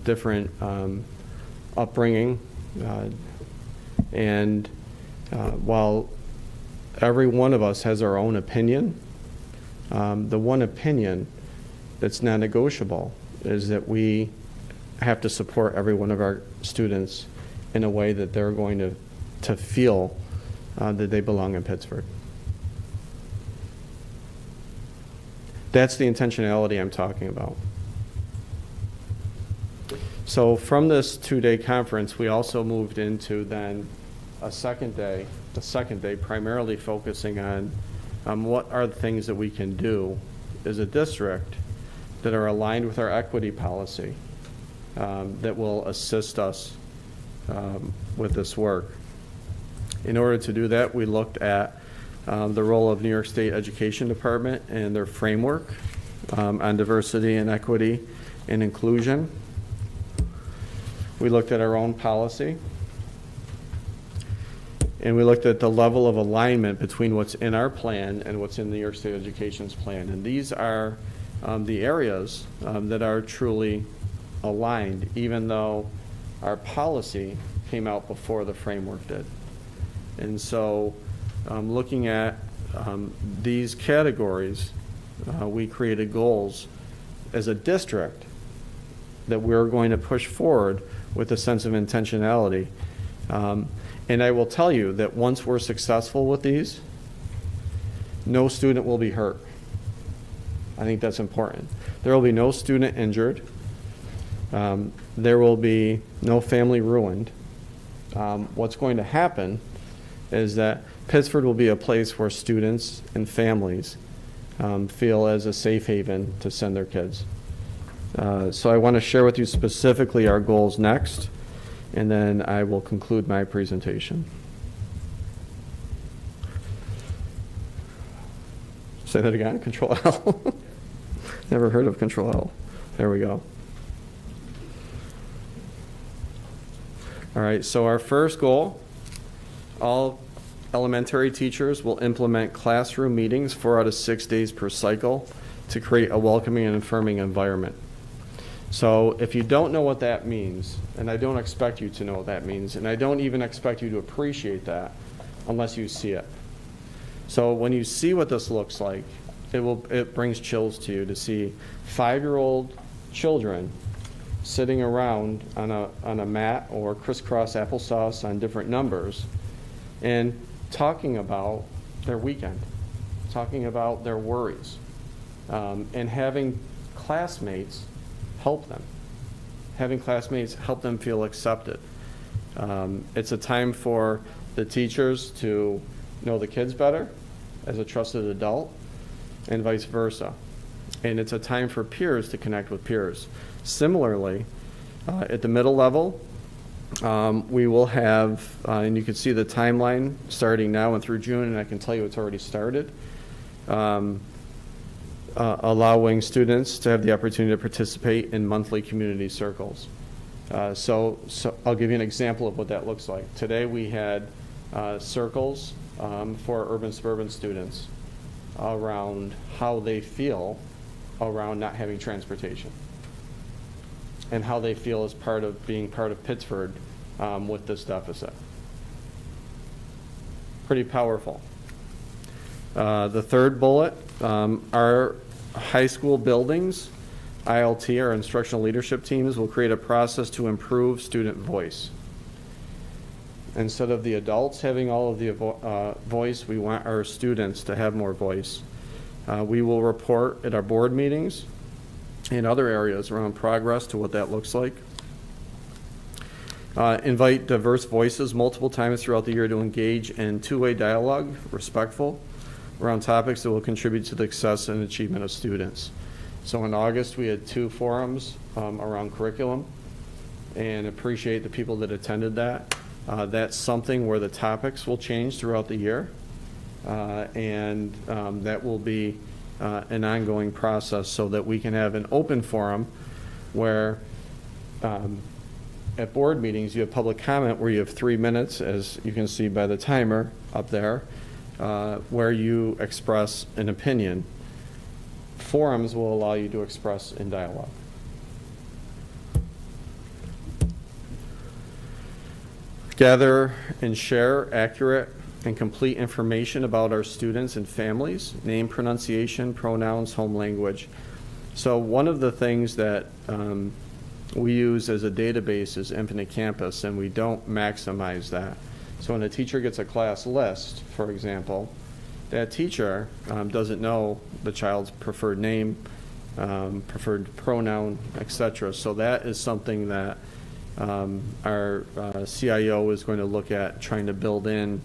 different upbringing. And while every one of us has our own opinion, the one opinion that's non-negotiable is that we have to support every one of our students in a way that they're going to feel that they belong in Pittsford. That's the intentionality I'm talking about. So from this 2-day conference, we also moved into then a second day, the second day primarily focusing on what are the things that we can do as a district that are aligned with our equity policy that will assist us with this work. In order to do that, we looked at the role of New York State Education Department and their framework on diversity and equity and inclusion. We looked at our own policy, and we looked at the level of alignment between what's in our plan and what's in New York State Education's plan. And these are the areas that are truly aligned, even though our policy came out before the framework did. And so looking at these categories, we created goals as a district that we're going to push forward with a sense of intentionality. And I will tell you that once we're successful with these, no student will be hurt. I think that's important. There will be no student injured. There will be no family ruined. What's going to happen is that Pittsford will be a place where students and families feel as a safe haven to send their kids. So I want to share with you specifically our goals next, and then I will conclude my presentation. Say that again, Control L. Never heard of Control L. There we go. All right, so our first goal, all elementary teachers will implement classroom meetings 4 out of 6 days per cycle to create a welcoming and affirming environment. So if you don't know what that means, and I don't expect you to know what that means, and I don't even expect you to appreciate that unless you see it. So when you see what this looks like, it brings chills to you to see 5-year-old children sitting around on a mat or crisscross applesauce on different numbers and talking about their weekend, talking about their worries, and having classmates help them. Having classmates help them feel accepted. It's a time for the teachers to know the kids better as a trusted adult and vice versa. And it's a time for peers to connect with peers. Similarly, at the middle level, we will have, and you can see the timeline starting now and through June, and I can tell you it's already started, allowing students to have the opportunity to participate in monthly community circles. So I'll give you an example of what that looks like. Today we had circles for urban-suburban students around how they feel around not having transportation and how they feel as part of being part of Pittsford with this deficit. Pretty powerful. The third bullet, our high school buildings, ILT, our instructional leadership teams, will create a process to improve student voice. Instead of the adults having all of the voice, we want our students to have more voice. We will report at our board meetings and other areas around progress to what that looks like. Invite diverse voices multiple times throughout the year to engage in two-way dialogue, respectful, around topics that will contribute to the success and achievement of students. So in August, we had 2 forums around curriculum, and appreciate the people that attended that. That's something where the topics will change throughout the year, and that will be an ongoing process so that we can have an open forum where at board meetings you have public comment where you have 3 minutes, as you can see by the timer up there, where you express an opinion. Forums will allow you to express in dialogue. Gather and share accurate and complete information about our students and families, name, pronunciation, pronouns, home language. So one of the things that we use as a database is Infinite Campus, and we don't maximize that. So when a teacher gets a class list, for example, that teacher doesn't know the child's preferred name, preferred pronoun, etc. So that is something that our CIO is going to look at trying to build in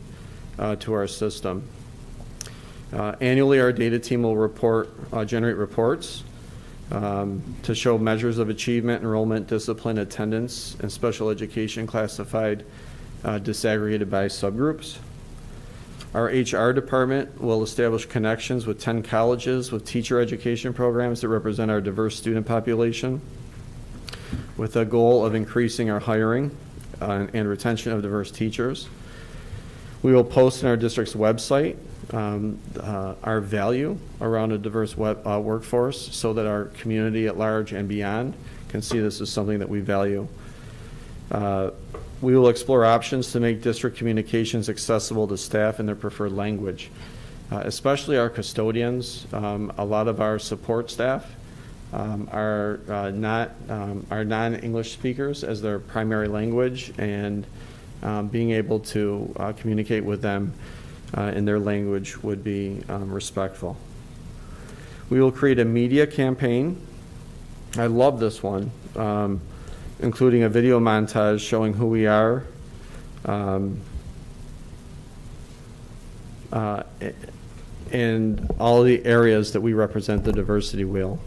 to our system. Annually, our data team will generate reports to show measures of achievement, enrollment, discipline, attendance, and special education classified disaggregated by subgroups. Our HR department will establish connections with 10 colleges with teacher education programs that represent our diverse student population, with a goal of increasing our hiring and retention of diverse teachers. We will post on our district's website our value around a diverse workforce so that our community at large and beyond can see this as something that we value. We will explore options to make district communications accessible to staff in their preferred language, especially our custodians. A lot of our support staff are non-English speakers as their primary language, and being able to communicate with them in their language would be respectful. We will create a media campaign. I love this one, including a video montage showing who we are, in all the areas that we represent the diversity wheel.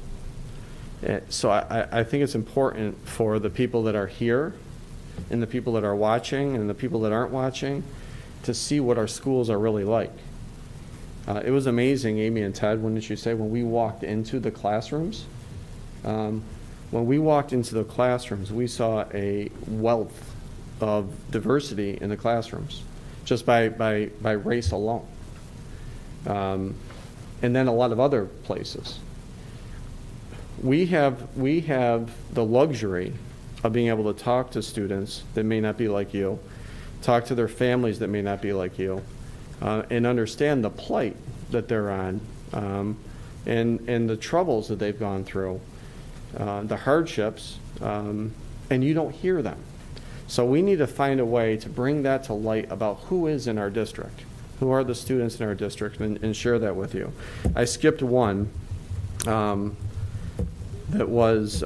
So I think it's important for the people that are here and the people that are watching and the people that aren't watching to see what our schools are really like. It was amazing, Amy and Ted, wouldn't you say, when we walked into the classrooms? When we walked into the classrooms, we saw a wealth of diversity in the classrooms, just by race alone. And then a lot of other places. We have the luxury of being able to talk to students that may not be like you, talk to their families that may not be like you, and understand the plight that they're on, and the troubles that they've gone through, the hardships, and you don't hear them. So we need to find a way to bring that to light about who is in our district, who are the students in our district, and share that with you. I skipped one that was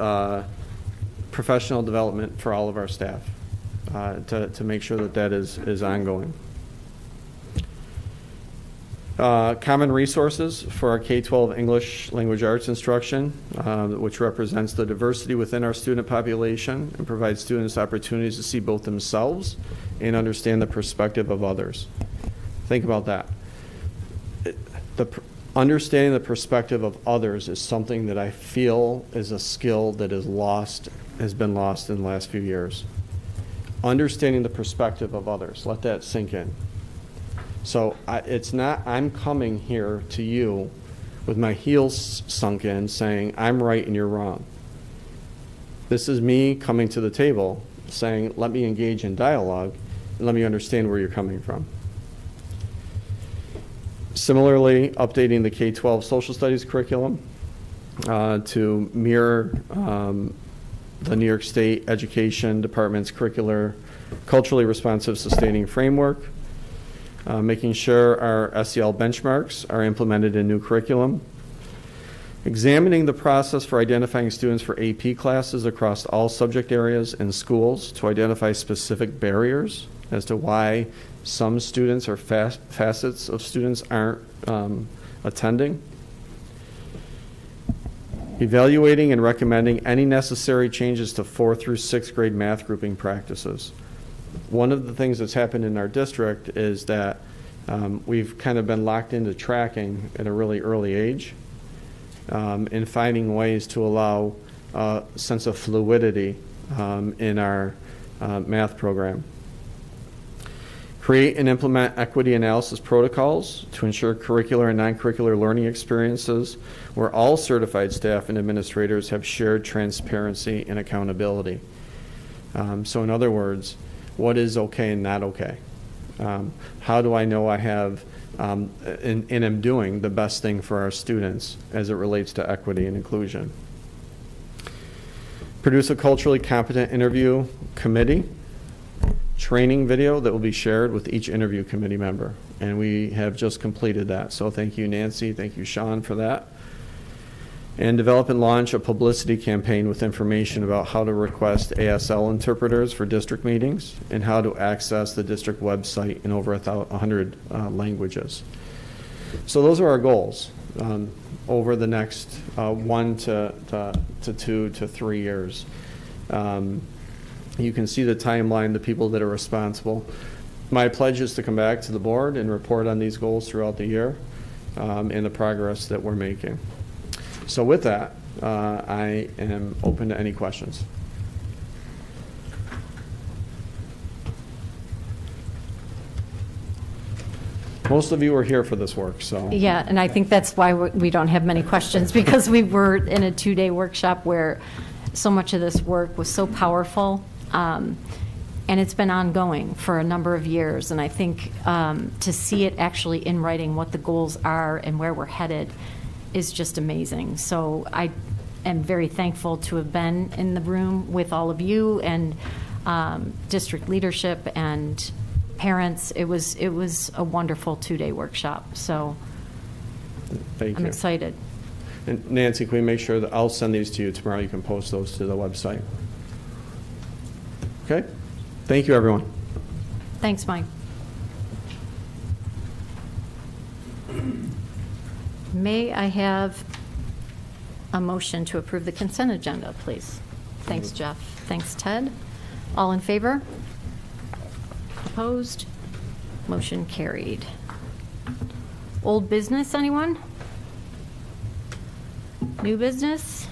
professional development for all of our staff, to make sure that is ongoing. Common resources for our K-12 English Language Arts instruction, which represents the diversity within our student population and provides students opportunities to see both themselves and understand the perspective of others. Think about that. Understanding the perspective of others is something that I feel is a skill that has been lost in the last few years. Understanding the perspective of others, let that sink in. So it's not I'm coming here to you with my heels sunk in saying I'm right and you're wrong. This is me coming to the table saying let me engage in dialogue and let me understand where you're coming from. Similarly, updating the K-12 social studies curriculum to mirror the New York State Education Department's culturally responsive sustaining framework, making sure our SEL benchmarks are implemented in new curriculum, examining the process for identifying students for AP classes across all subject areas in schools to identify specific barriers as to why some students or facets of students aren't attending, evaluating and recommending any necessary changes to 4th through 6th grade math grouping practices. One of the things that's happened in our district is that we've kind of been locked into tracking at a really early age and finding ways to allow a sense of fluidity in our math program. Create and implement equity analysis protocols to ensure curricular and non-curricular learning experiences where all certified staff and administrators have shared transparency and accountability. So in other words, what is okay and not okay? How do I know I have and am doing the best thing for our students as it relates to equity and inclusion? Produce a culturally competent interview committee training video that will be shared with each interview committee member. And we have just completed that. So thank you, Nancy. Thank you, Sean, for that. And develop and launch a publicity campaign with information about how to request ASL interpreters for district meetings and how to access the district website in over 100 languages. So those are our goals over the next 1 to 2 to 3 years. You can see the timeline, the people that are responsible. My pledge is to come back to the board and report on these goals throughout the year and the progress that we're making. So with that, I am open to any questions. Most of you are here for this work, so. Yeah, and I think that's why we don't have many questions, because we were in a 2-day workshop where so much of this work was so powerful, and it's been ongoing for a number of years. And I think to see it actually in writing what the goals are and where we're headed is just amazing. So I am very thankful to have been in the room with all of you and district leadership and parents. It was a wonderful 2-day workshop. So Thank you. I'm excited. And Nancy, can we make sure that I'll send these to you tomorrow? You can post those to the website. Okay? Thank you, everyone. Thanks, Mike. May I have a motion to approve the consent agenda, please? Thanks, Jeff. Thanks, Ted. All in favor? Opposed? Motion carried. Old business, anyone? New business?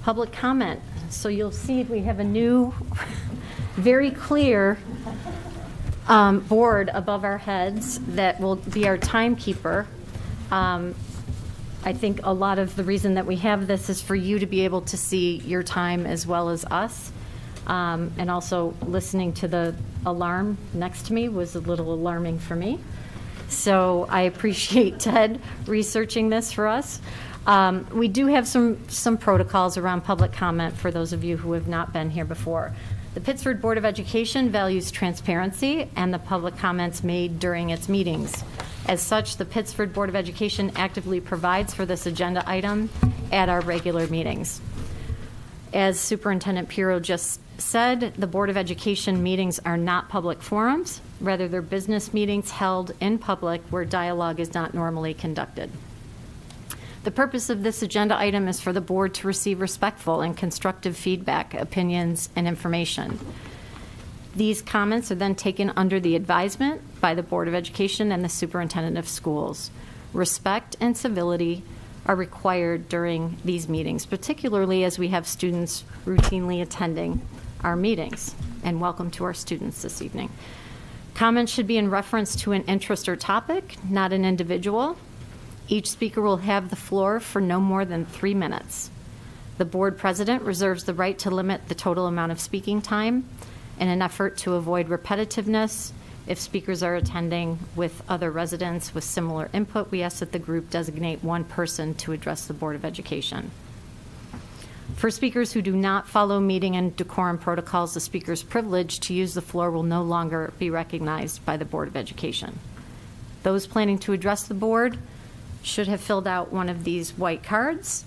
Public comment. So you'll see we have a new, very clear board above our heads that will be our timekeeper. I think a lot of the reason that we have this is for you to be able to see your time as well as us. And also listening to the alarm next to me was a little alarming for me. So I appreciate Ted researching this for us. We do have some protocols around public comment for those of you who have not been here before. The Pittsford Board of Education values transparency and the public comments made during its meetings. As such, the Pittsford Board of Education actively provides for this agenda item at our regular meetings. As Superintendent Pirro just said, the Board of Education meetings are not public forums. Rather, they're business meetings held in public where dialogue is not normally conducted. The purpose of this agenda item is for the board to receive respectful and constructive feedback, opinions, and information. These comments are then taken under the advisement by the Board of Education and the Superintendent of Schools. Respect and civility are required during these meetings, particularly as we have students routinely attending our meetings. And welcome to our students this evening. Comments should be in reference to an interest or topic, not an individual. Each speaker will have the floor for no more than 3 minutes. The board president reserves the right to limit the total amount of speaking time in an effort to avoid repetitiveness. If speakers are attending with other residents with similar input, we ask that the group designate one person to address the Board of Education. For speakers who do not follow meeting and decorum protocols, the speaker's privilege to use the floor will no longer be recognized by the Board of Education. Those planning to address the board should have filled out one of these white cards.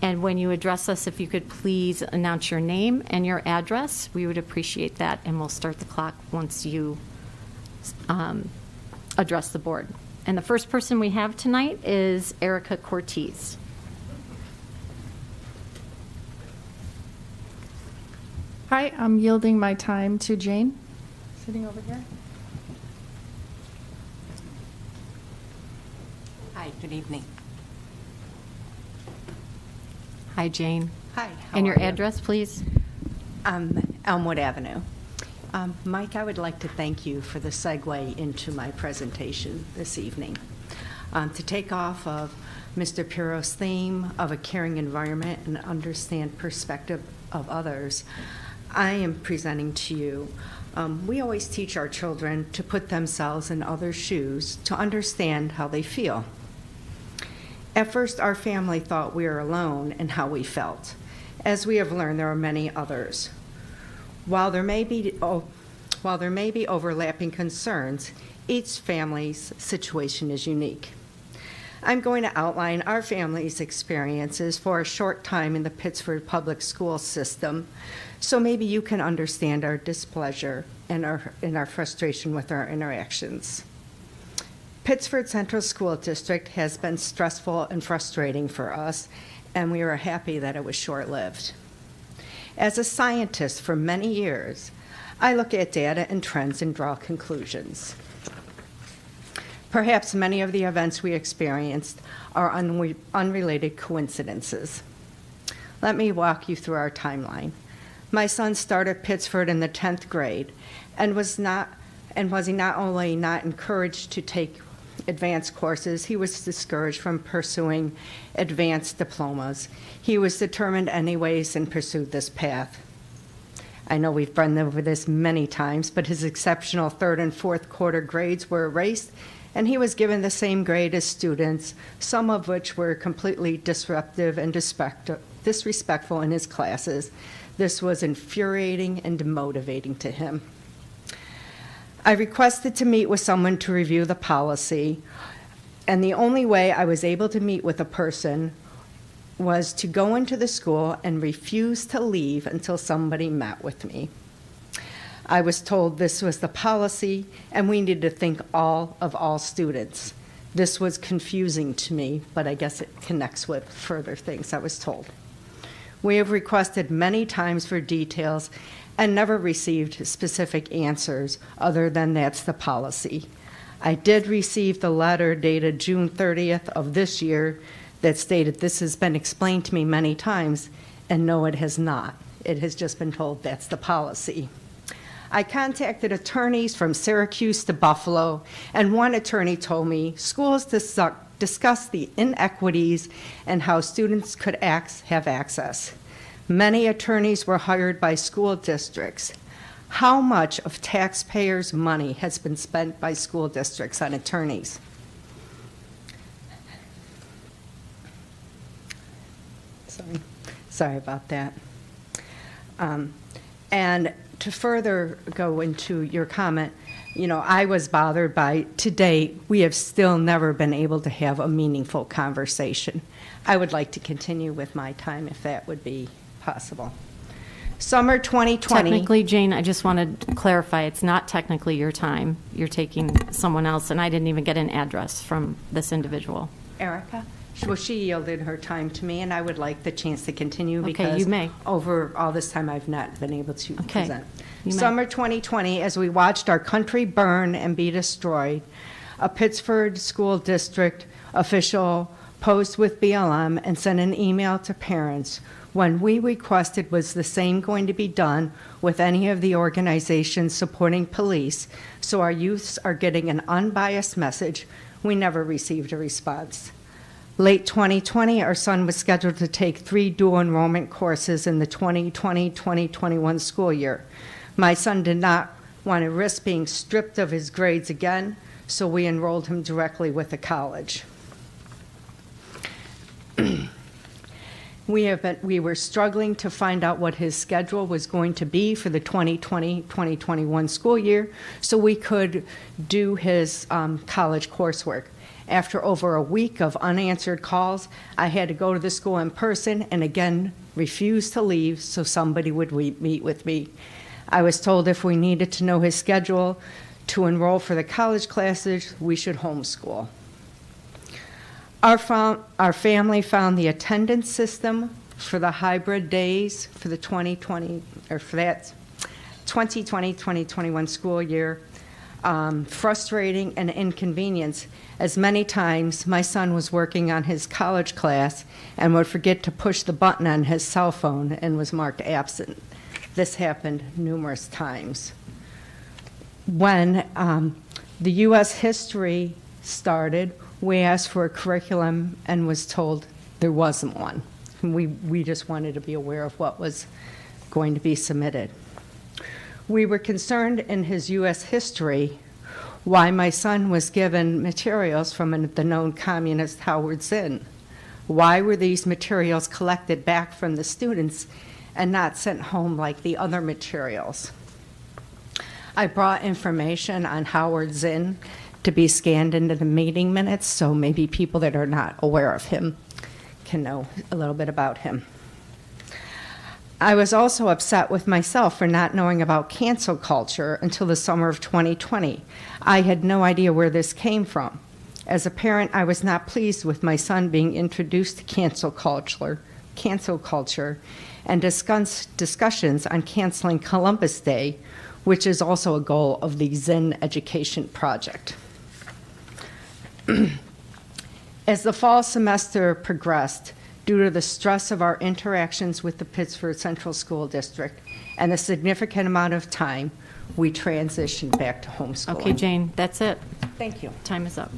And when you address us, if you could please announce your name and your address, we would appreciate that, and we'll start the clock once you address the board. And the first person we have tonight is Erica Cortez. Hi, I'm yielding my time to Jane, sitting over here. Hi, good evening. Hi, Jane. Hi. And your address, please? Elmwood Avenue. Mike, I would like to thank you for the segue into my presentation this evening. To take off of Mr. Piro's theme of a caring environment and understand perspective of others, I am presenting to you. We always teach our children to put themselves in others' shoes to understand how they feel. At first, our family thought we were alone in how we felt. As we have learned, there are many others. While there may be overlapping concerns, each family's situation is unique. I'm going to outline our family's experiences for a short time in the Pittsford public school system, so maybe you can understand our displeasure and our frustration with our interactions. Pittsford Central School District has been stressful and frustrating for us, and we are happy that it was short-lived. As a scientist for many years, I look at data and trends and draw conclusions. Perhaps many of the events we experienced are unrelated coincidences. Let me walk you through our timeline. My son started Pittsford in the 10th grade and was he not only not encouraged to take advanced courses, he was discouraged from pursuing advanced diplomas. He was determined anyways and pursued this path. I know we've been over this many times, but his exceptional third and fourth quarter grades were erased, and he was given the same grade as students, some of which were completely disruptive and disrespectful in his classes. This was infuriating and demotivating to him. I requested to meet with someone to review the policy, and the only way I was able to meet with a person was to go into the school and refuse to leave until somebody met with me. I was told this was the policy and we needed to think of all students. This was confusing to me, but I guess it connects with further things I was told. We have requested many times for details and never received specific answers other than that's the policy. I did receive the letter dated June 30th of this year that stated this has been explained to me many times, and no, it has not. It has just been told that's the policy. I contacted attorneys from Syracuse to Buffalo, and one attorney told me schools discuss the inequities and how students could have access. Many attorneys were hired by school districts. How much of taxpayers' money has been spent by school districts on attorneys? Sorry about that. And to further go into your comment, I was bothered by, to date, we have still never been able to have a meaningful conversation. I would like to continue with my time if that would be possible. Summer 2020. Technically, Jane, I just want to clarify, it's not technically your time. You're taking someone else, and I didn't even get an address from this individual. Erica? Well, she yielded her time to me, and I would like the chance to continue Okay, because you may. over all this time I've not been able to Okay, present. you may. Summer 2020, as we watched our country burn and be destroyed, a Pittsford School District official posed with BLM and sent an email to parents. When we requested was the same going to be done with any of the organizations supporting police, so our youths are getting an unbiased message, we never received a response. Late 2020, our son was scheduled to take 3 dual enrollment courses in the 2020-2021 school year. My son did not want to risk being stripped of his grades again, so we enrolled him directly with a college. We were struggling to find out what his schedule was going to be for the 2020-2021 school year so we could do his college coursework. After over a week of unanswered calls, I had to go to the school in person and again refuse to leave so somebody would meet with me. I was told if we needed to know his schedule to enroll for the college classes, we should homeschool. Our family found the attendance system for the hybrid days for the 2020-2021 school year frustrating and inconvenience, as many times my son was working on his college class and would forget to push the button on his cell phone and was marked absent. This happened numerous times. When the U.S. history started, we asked for a curriculum and was told there wasn't one. We just wanted to be aware of what was going to be submitted. We were concerned in his U.S. history why my son was given materials from the known communist Howard Zinn. Why were these materials collected back from the students and not sent home like the other materials? I brought information on Howard Zinn to be scanned into the meeting minutes so maybe people that are not aware of him can know a little bit about him. I was also upset with myself for not knowing about cancel culture until the summer of 2020. I had no idea where this came from. As a parent, I was not pleased with my son being introduced to cancel culture, and discussions on canceling Columbus Day, which is also a goal of the Zinn Education Project. As the fall semester progressed, due to the stress of our interactions with the Pittsford Central School District and a significant amount of time, we transitioned back to homeschooling. Okay, Jane, that's it. Thank you. Time is up.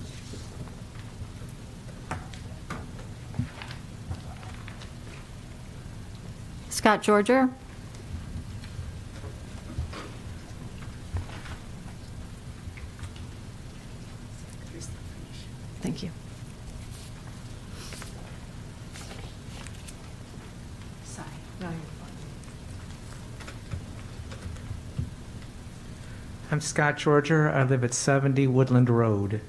Scott Georger. Thank you. I'm Scott Georger. I live at 70 Woodland Road.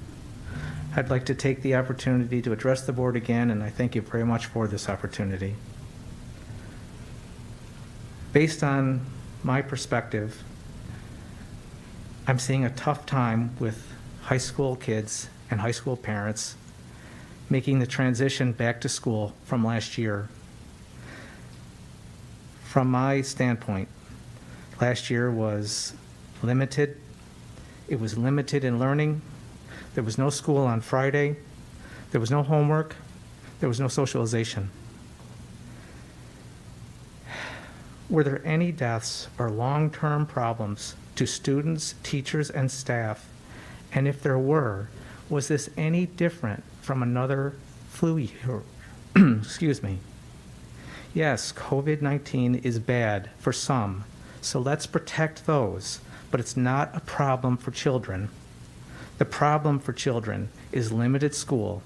I'd like to take the opportunity to address the board again, and I thank you very much for this opportunity. Based on my perspective, I'm seeing a tough time with high school kids and high school parents making the transition back to school from last year. From my standpoint, last year was limited. It was limited in learning. There was no school on Friday. There was no homework. There was no socialization. Were there any deaths or long-term problems to students, teachers, and staff? And if there were, was this any different from another flu year? Excuse me. Yes, COVID-19 is bad for some, so let's protect those, but it's not a problem for children. The problem for children is limited school,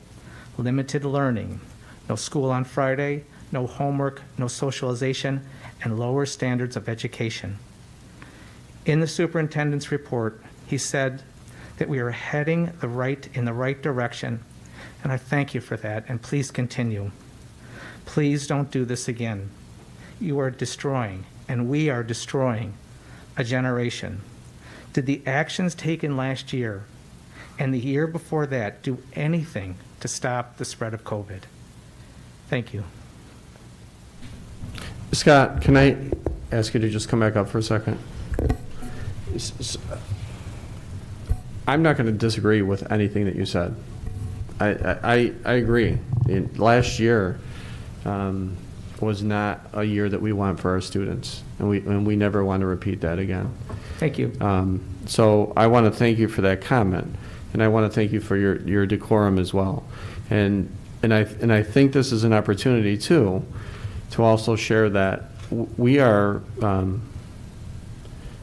limited learning, no school on Friday, no homework, no socialization, and lower standards of education. In the superintendent's report, he said that we are heading in the right direction, and I thank you for that, and please continue. Please don't do this again. You are destroying, and we are destroying, a generation. Did the actions taken last year and the year before that do anything to stop the spread of COVID? Thank you. Scott, can I ask you to just come back up for a second? I'm not going to disagree with anything that you said. I agree. Last year was not a year that we want for our students, and we never want to repeat that again. Thank you. So I want to thank you for that comment, and I want to thank you for your decorum as well. And I think this is an opportunity too to also share that we are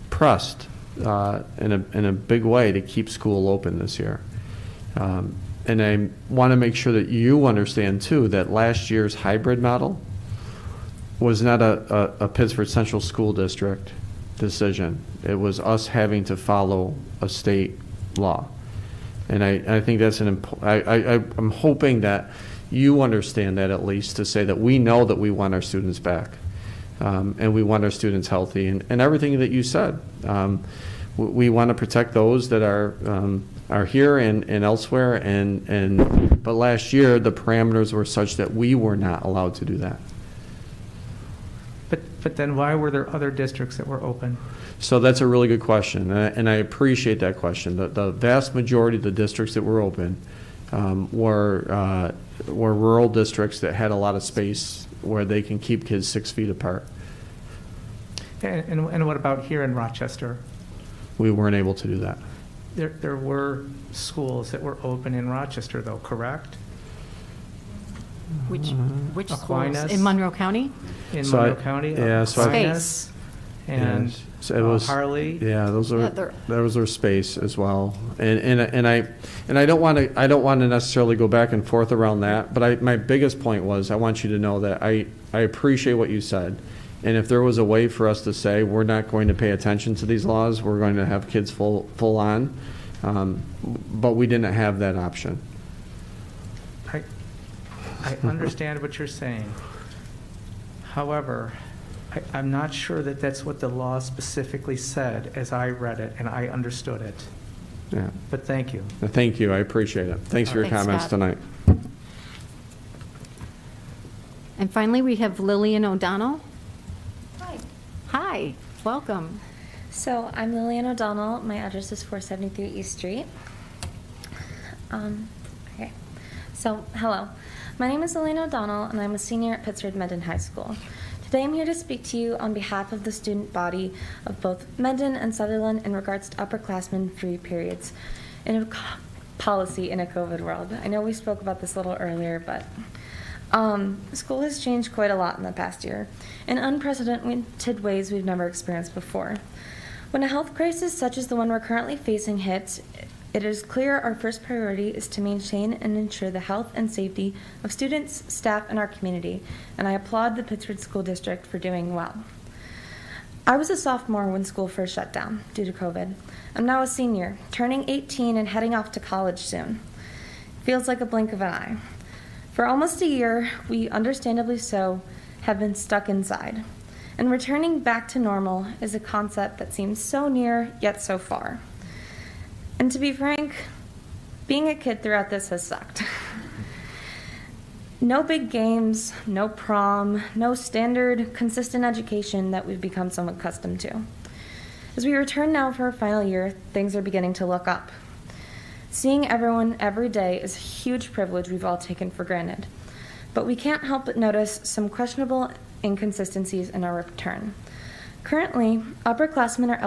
pressed in a big way to keep school open this year. And I want to make sure that you understand too that last year's hybrid model was not a Pittsford Central School District decision. It was us having to follow a state law. And I think that's I'm hoping that you understand that, at least, to say that we know that we want our students back. And we want our students healthy, and everything that you said. We want to protect those that are here and elsewhere, but last year the parameters were such that we were not allowed to do that. But then why were there other districts that were open? So that's a really good question, and I appreciate that question. The vast majority of the districts that were open were rural districts that had a lot of space where they can keep kids 6 feet apart. And what about here in Rochester? We weren't able to do that. There were schools that were open in Rochester, though, correct? Which Aquinas. schools? In Monroe County? In Monroe County? Yeah, so Space. And so it was Harley. Yeah, those are space as well, and I don't want to necessarily go back and forth around that. But my biggest point was I want you to know that I appreciate what you said, and if there was a way for us to say we're not going to pay attention to these laws, we're going to have kids full on, but we didn't have that option. I understand what you're saying. However, I'm not sure that that's what the law specifically said as I read it and I understood it. Yeah. But thank you. Thank you. I appreciate it. Thanks for your comments Scott. tonight. And finally, we have Lillian O'Donnell. Hi. Hi, welcome. So I'm Lillian O'Donnell. My address is 473 East Street. Okay. So, hello. My name is Lillian O'Donnell, and I'm a senior at Pittsford Mendon High School. Today I'm here to speak to you on behalf of the student body of both Mendon and Sutherland in regards to upperclassmen free periods in a policy in a COVID world. I know we spoke about this a little earlier, but school has changed quite a lot in the past year in unprecedented ways we've never experienced before. When a health crisis such as the one we're currently facing hits, it is clear our first priority is to maintain and ensure the health and safety of students, staff, and our community, and I applaud the Pittsford School District for doing well. I was a sophomore when school first shut down due to COVID. I'm now a senior, turning 18 and heading off to college soon. Feels like a blink of an eye. For almost a year, we, understandably so, have been stuck inside, and returning back to normal is a concept that seems so near, yet so far. And to be frank, being a kid throughout this has sucked. No big games, no prom, no standard, consistent education that we've become somewhat accustomed to. As we return now for our final year, things are beginning to look up. Seeing everyone every day is a huge privilege we've all taken for granted. But we can't help but notice some questionable inconsistencies in our return. Currently, upperclassmen are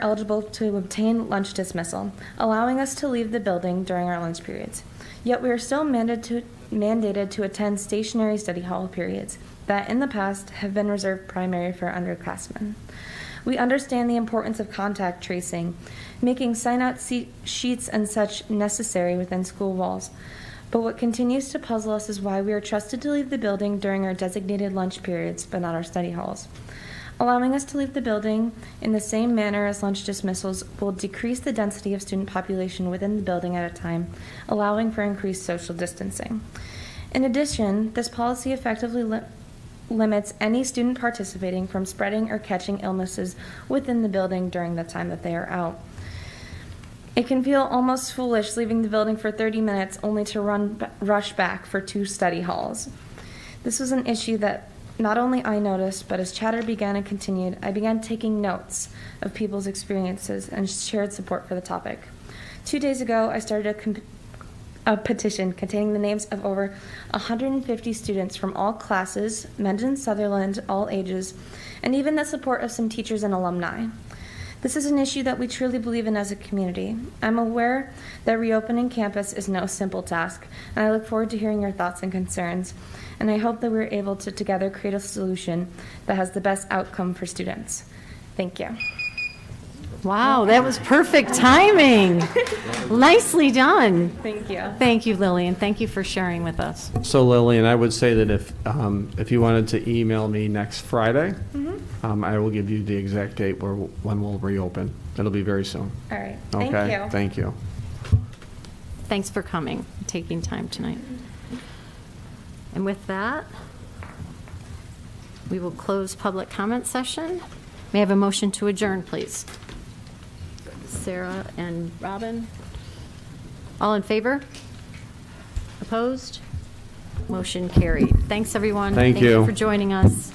eligible to obtain lunch dismissal, allowing us to leave the building during our lunch periods. Yet we are still mandated to attend stationary study hall periods that in the past have been reserved primarily for underclassmen. We understand the importance of contact tracing, making sign-out sheets and such necessary within school walls. But what continues to puzzle us is why we are trusted to leave the building during our designated lunch periods, but not our study halls. Allowing us to leave the building in the same manner as lunch dismissals will decrease the density of student population within the building at a time, allowing for increased social distancing. In addition, this policy effectively limits any student participating from spreading or catching illnesses within the building during the time that they are out. It can feel almost foolish leaving the building for 30 minutes only to rush back for 2 study halls. This was an issue that not only I noticed, but as chatter began and continued, I began taking notes of people's experiences and shared support for the topic. 2 days ago, I started a petition containing the names of over 150 students from all classes, Mendon, Sutherland, all ages, and even the support of some teachers and alumni. This is an issue that we truly believe in as a community. I'm aware that reopening campus is no simple task, and I look forward to hearing your thoughts and concerns, and I hope that we're able to together create a solution that has the best outcome for students. Thank you. Wow, that was perfect timing. Nicely done. Thank you. Thank you, Lillian. Thank you for sharing with us. So Lillian, I would say that if you wanted to email me next Friday, I will give you the exact date when we'll reopen. It'll be very soon. All right. Thank Okay? you. Thank you. Thanks for coming, taking time tonight. And with that, we will close public comment session. May I have a motion to adjourn, please? Sarah and Robin? All in favor? Opposed? Motion carried. Thanks, everyone. Thank you. Thank you for joining us.